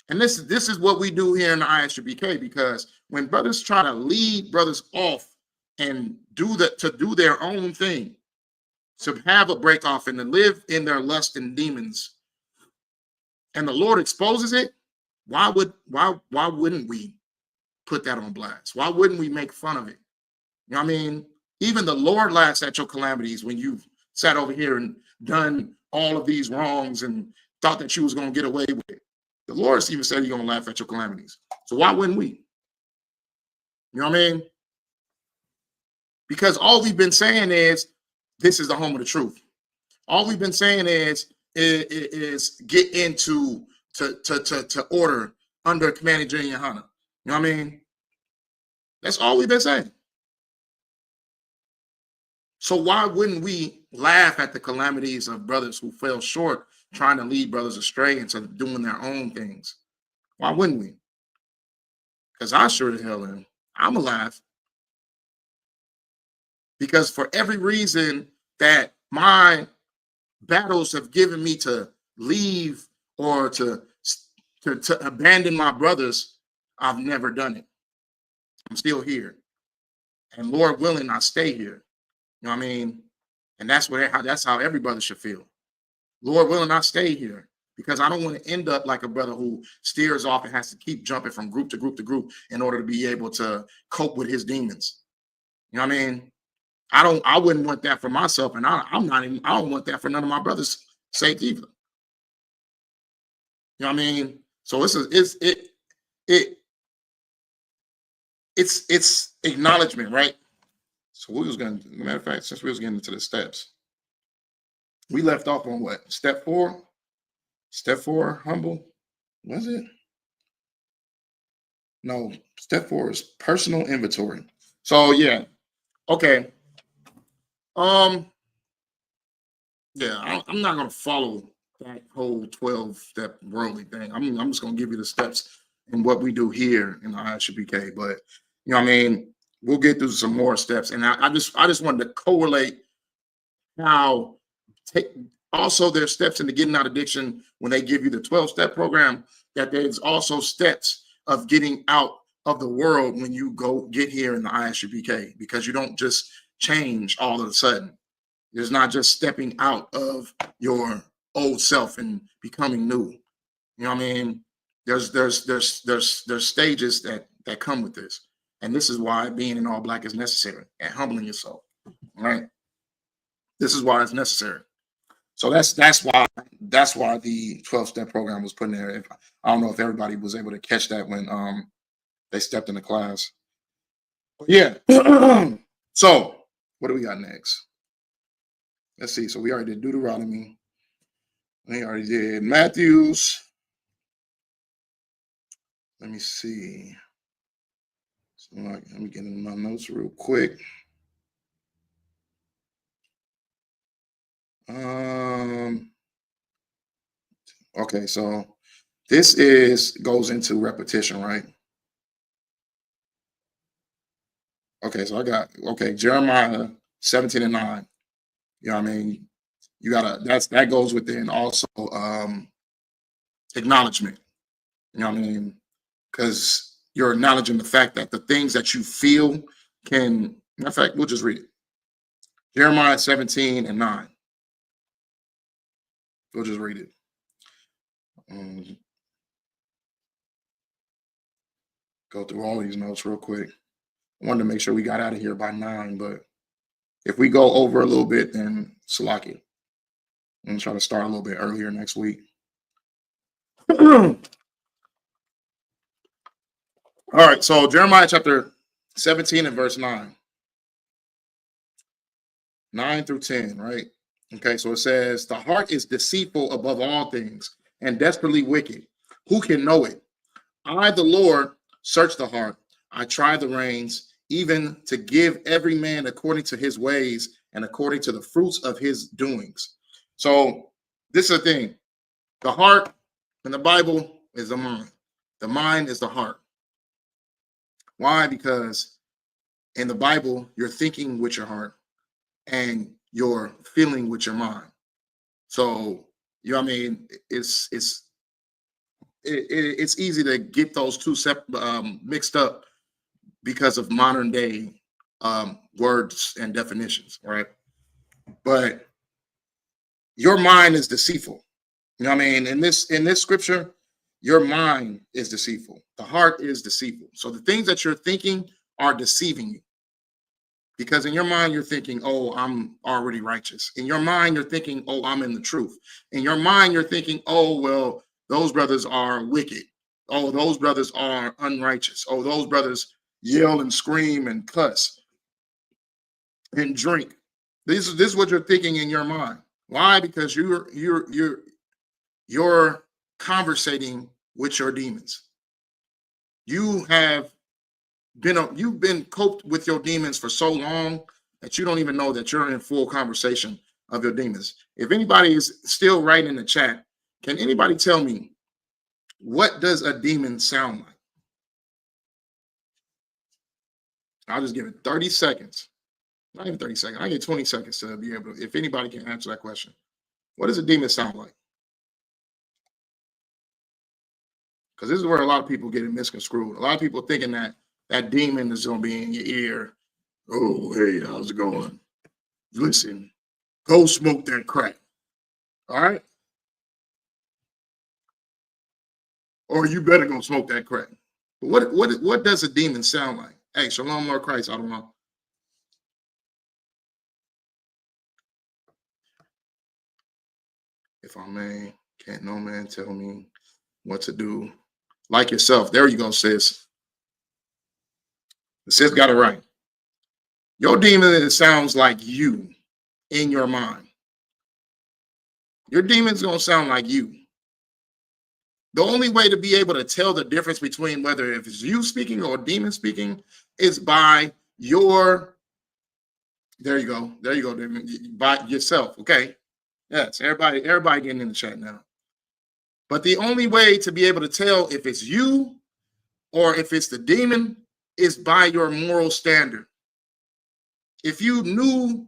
And this is what we do here in the ISUBK, because when brothers try to lead brothers off and do their own thing, to have a break off and to live in their lust and demons, and the Lord exposes it, why wouldn't we put that on blast? Why wouldn't we make fun of it? You know what I mean? Even the Lord laughs at your calamities when you sat over here and done all of these wrongs and thought that you was going to get away with it. The Lord even said he's going to laugh at your calamities. So why wouldn't we? You know what I mean? Because all we've been saying is, this is the home of the truth. All we've been saying is get into to order under Commander General Yohana. You know what I mean? That's all we've been saying. So why wouldn't we laugh at the calamities of brothers who fell short, trying to lead brothers astray into doing their own things? Why wouldn't we? Because I sure as hell am. I'm alive. Because for every reason that my battles have given me to leave or to abandon my brothers, I've never done it. I'm still here. And Lord willing, I stay here. You know what I mean? And that's how every brother should feel. Lord willing, I stay here, because I don't want to end up like a brother who steers off and has to keep jumping from group to group to group in order to be able to cope with his demons. You know what I mean? I wouldn't want that for myself, and I don't want that for none of my brothers' sake either. You know what I mean? So it's acknowledgement, right? So we was gonna, matter of fact, since we was getting into the steps, we left off on what? Step 4? Step 4, humble. Was it? No, step 4 is personal inventory. So yeah, okay. Yeah, I'm not gonna follow that whole 12-step worldly thing. I'm just gonna give you the steps and what we do here in the ISUPK. But you know what I mean, we'll get through some more steps. And I just wanted to correlate how also there's steps into getting out of addiction when they give you the 12-step program, that there's also steps of getting out of the world when you go get here in the ISUPK, because you don't just change all of a sudden. It's not just stepping out of your old self and becoming new. You know what I mean? There's stages that come with this. And this is why being in all black is necessary, and humbling yourself. Right? This is why it's necessary. So that's why the 12-step program was put in there. I don't know if everybody was able to catch that when they stepped into class. But yeah. So what do we got next? Let's see. So we already did Deuteronomy. We already did Matthews. Let me see. So let me get in my notes real quick. Okay, so this goes into repetition, right? Okay, so I got Jeremiah 17:9. You know what I mean? You gotta, that goes within also acknowledgement. You know what I mean? Because you're acknowledging the fact that the things that you feel can, matter of fact, we'll just read it. Jeremiah 17:9. We'll just read it. Go through all these notes real quick. I wanted to make sure we got out of here by 9, but if we go over a little bit, then Salaki. I'm going to try to start a little bit earlier next week. All right, so Jeremiah chapter 17 and verse 9. 9 through 10, right? Okay, so it says, the heart is deceitful above all things and desperately wicked. Who can know it? I, the Lord, search the heart. I try the reins, even to give every man according to his ways and according to the fruits of his doings. So this is the thing. The heart in the Bible is the mind. The mind is the heart. Why? Because in the Bible, you're thinking with your heart and you're feeling with your mind. So, you know what I mean? It's easy to get those two mixed up because of modern day words and definitions, right? But your mind is deceitful. You know what I mean? In this scripture, your mind is deceitful. The heart is deceitful. So the things that you're thinking are deceiving you. Because in your mind, you're thinking, oh, I'm already righteous. In your mind, you're thinking, oh, I'm in the truth. In your mind, you're thinking, oh, well, those brothers are wicked. Oh, those brothers are unrighteous. Oh, those brothers yell and scream and cuss and drink. This is what you're thinking in your mind. Why? Because you're conversating with your demons. You've been coped with your demons for so long that you don't even know that you're in full conversation of your demons. If anybody is still writing in the chat, can anybody tell me, what does a demon sound like? I'll just give it 30 seconds. Not even 30 seconds. I get 20 seconds to be able to, if anybody can answer that question. What does a demon sound like? Because this is where a lot of people get it misconstrued. A lot of people thinking that demon is going to be in your ear. Oh, hey, how's it going? Listen, go smoke that crack. All right? Or you better go smoke that crack. But what does a demon sound like? Hey, Shalom, Lord Christ, I don't know. If I may, can't no man tell me what to do. Like yourself. There you go, sis. The sis got it right. Your demon sounds like you in your mind. Your demon's going to sound like you. The only way to be able to tell the difference between whether if it's you speaking or a demon speaking is by your, there you go, demon, by yourself, okay? Yes, everybody getting in the chat now. But the only way to be able to tell if it's you or if it's the demon is by your moral standard. If you knew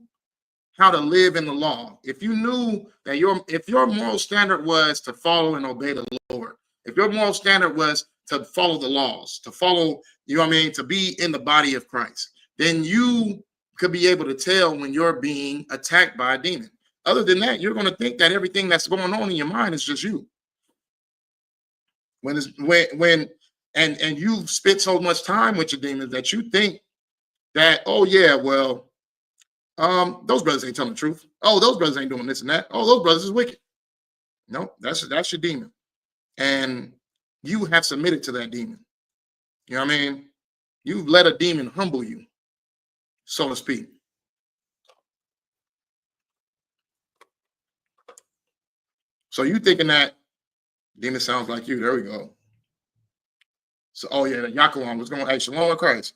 how to live in the law, if you knew that if your moral standard was to follow and obey the Lord, if your moral standard was to follow the laws, to follow, you know what I mean, to be in the body of Christ, then you could be able to tell when you're being attacked by a demon. Other than that, you're going to think that everything that's going on in your mind is just you. And you've spent so much time with your demons that you think that, oh yeah, well, those brothers ain't telling the truth. Oh, those brothers ain't doing this and that. Oh, those brothers is wicked. No, that's your demon. And you have submitted to that demon. You know what I mean? You've let a demon humble you, so to speak. So you thinking that demon sounds like you. There we go. So, oh yeah, Yakuam was going, hey, shalom in Christ.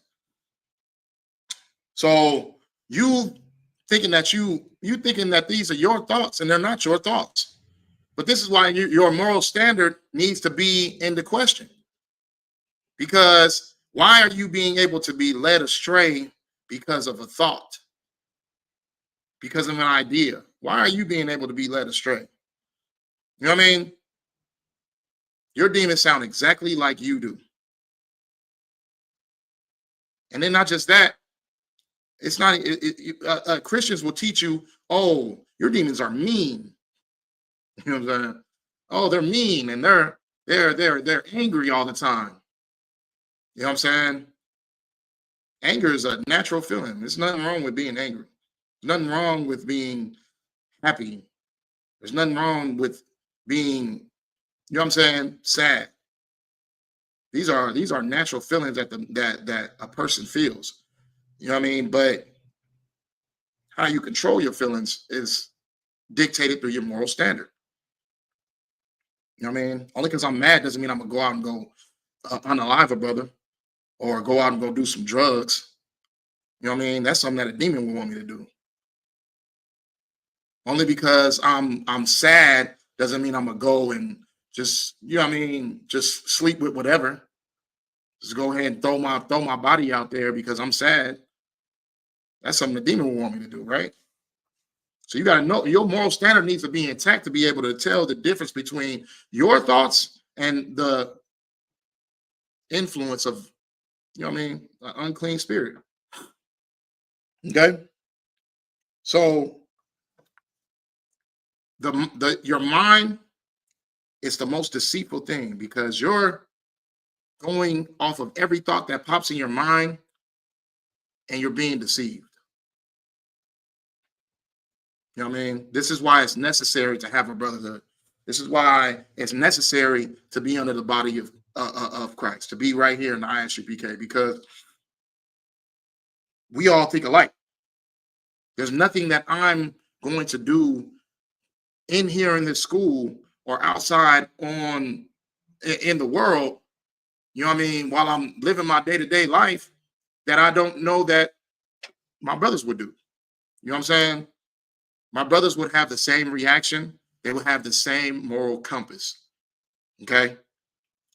So you thinking that these are your thoughts and they're not your thoughts. But this is why your moral standard needs to be in the question. Because why are you being able to be led astray because of a thought? Because of an idea? Why are you being able to be led astray? You know what I mean? Your demons sound exactly like you do. And then not just that, it's not, Christians will teach you, oh, your demons are mean. You know what I'm saying? Oh, they're mean and they're angry all the time. You know what I'm saying? Anger is a natural feeling. There's nothing wrong with being angry. There's nothing wrong with being happy. There's nothing wrong with being, you know what I'm saying, sad. These are natural feelings that a person feels. You know what I mean? But how you control your feelings is dictated through your moral standard. You know what I mean? Only because I'm mad doesn't mean I'm going to go out and go unalive a brother or go out and go do some drugs. You know what I mean? That's something that a demon would want me to do. Only because I'm sad doesn't mean I'm going to go and just, you know what I mean, just sleep with whatever. Just go ahead and throw my body out there because I'm sad. That's something the demon would want me to do, right? So you got to know your moral standard needs to be intact to be able to tell the difference between your thoughts and the influence of, you know what I mean, an unclean spirit. Okay? So your mind is the most deceitful thing because you're going off of every thought that pops in your mind and you're being deceived. You know what I mean? This is why it's necessary to have a brotherhood. This is why it's necessary to be under the body of Christ, to be right here in the ISUPK, because we all think alike. There's nothing that I'm going to do in here in this school or outside in the world, you know what I mean, while I'm living my day-to-day life that I don't know that my brothers would do. You know what I'm saying? My brothers would have the same reaction. They would have the same moral compass. Okay.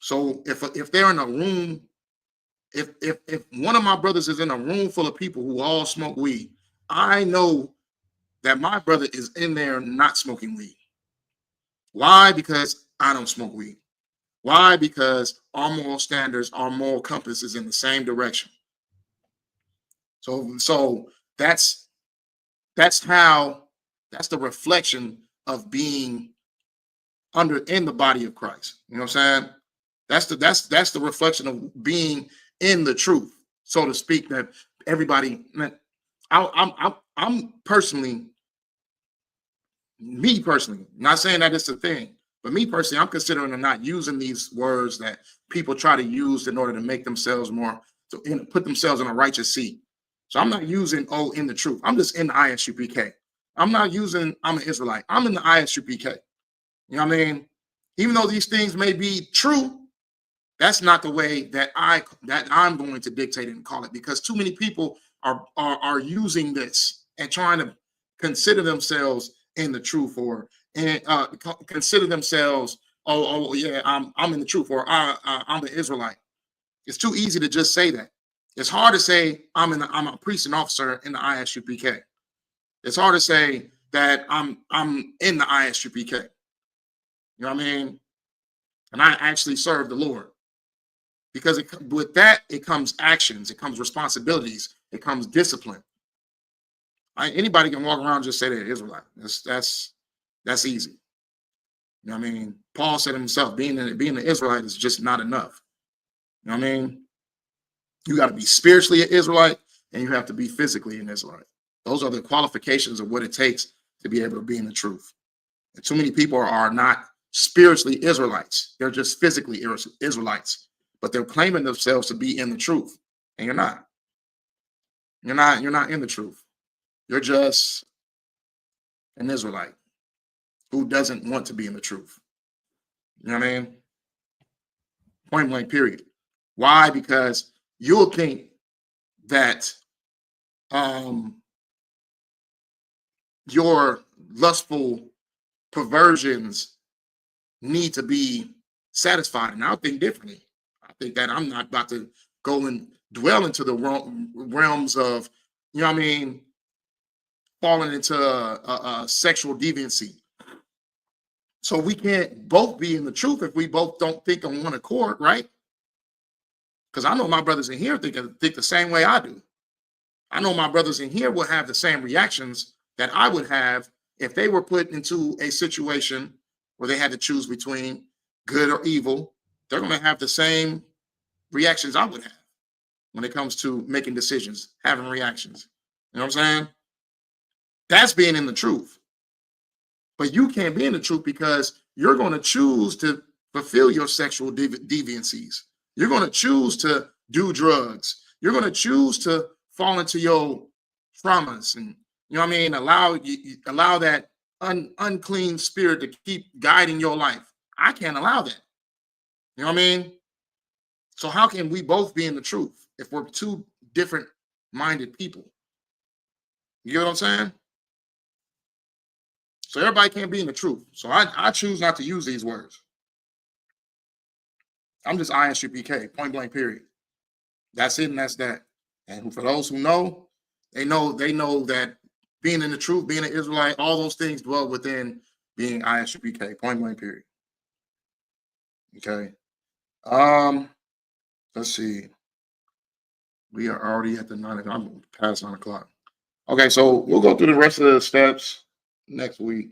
So if they're in a room, if one of my brothers is in a room full of people who all smoke weed, I know that my brother is in there not smoking weed. Why? Because I don't smoke weed. Why? Because our moral standards, our moral compass is in the same direction. So that's the reflection of being in the body of Christ. You know what I'm saying? That's the reflection of being in the truth, so to speak. That everybody, I'm personally, Me personally, not saying that it's a thing, but me personally, I'm considering not using these words that people try to use in order to make themselves more, to put themselves in a righteous seat. So I'm not using, oh, in the truth. I'm just in the ISUPK. I'm not using, I'm an Israelite. I'm in the ISUPK. You know what I mean? Even though these things may be true, that's not the way that I'm going to dictate it and call it, because too many people are using this and trying to consider themselves in the truth, or consider themselves, oh yeah, I'm in the truth, or I'm an Israelite. It's too easy to just say that. It's hard to say I'm a priest and officer in the ISUPK. It's hard to say that I'm in the ISUPK. You know what I mean? And I actually serve the Lord. Because with that, it comes actions, it comes responsibilities, it comes discipline. Anybody can walk around and just say they're Israelite. That's easy. You know what I mean? Paul said himself, being an Israelite is just not enough. You know what I mean? You got to be spiritually an Israelite, and you have to be physically an Israelite. Those are the qualifications of what it takes to be able to be in the truth. And too many people are not spiritually Israelites. They're just physically Israelites, but they're claiming themselves to be in the truth, and you're not. You're not in the truth. You're just an Israelite who doesn't want to be in the truth. You know what I mean? Point blank, period. Why? Because you'll think that your lustful perversions need to be satisfied. And I'll think differently. I think that I'm not about to go and dwell into the realms of, you know what I mean, falling into a sexual deviancy. So we can't both be in the truth if we both don't think on one accord, right? Because I know my brothers in here think the same way I do. I know my brothers in here will have the same reactions that I would have if they were put into a situation where they had to choose between good or evil. They're going to have the same reactions I would have when it comes to making decisions, having reactions. You know what I'm saying? That's being in the truth. But you can't be in the truth because you're going to choose to fulfill your sexual deviancies. You're going to choose to do drugs. You're going to choose to fall into your traumas, and you know what I mean, allow that unclean spirit to keep guiding your life. I can't allow that. You know what I mean? So how can we both be in the truth if we're two different minded people? You get what I'm saying? So everybody can't be in the truth. So I choose not to use these words. I'm just ISUPK, point blank, period. That's it, and that's that. And for those who know, they know that being in the truth, being an Israelite, all those things dwell within being ISUPK, point blank, period. Okay. Let's see. We are already at the 9 o'clock. I'm past 9 o'clock. Okay, so we'll go through the rest of the steps next week.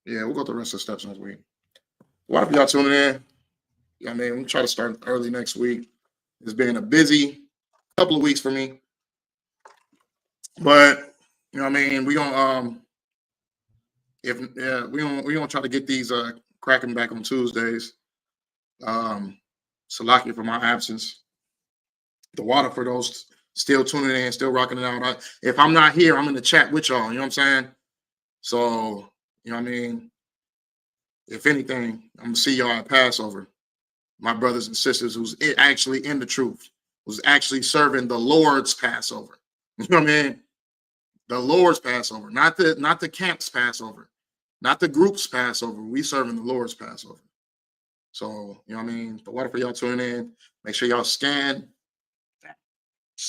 Yeah, we'll go through the rest of the steps next week. A lot of y'all tuning in. I mean, we'll try to start early next week. It's been a busy couple of weeks for me. But you know what I mean, we gonna we gonna try to get these cracking back on Tuesdays. Salaki for my absence. The water for those still tuning in, still rocking it out. If I'm not here, I'm in the chat with y'all. You know what I'm saying? So, you know what I mean? If anything, I'm going to see y'all at Passover. My brothers and sisters who's actually in the truth, who's actually serving the Lord's Passover. You know what I mean? The Lord's Passover, not the camp's Passover, not the group's Passover. We serving the Lord's Passover. So, you know what I mean? The water for y'all tuning in. Make sure y'all scan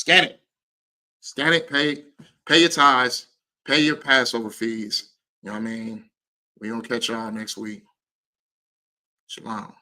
it, pay your tithes, pay your Passover fees. You know what I mean? We're going to catch y'all next week. Shalom.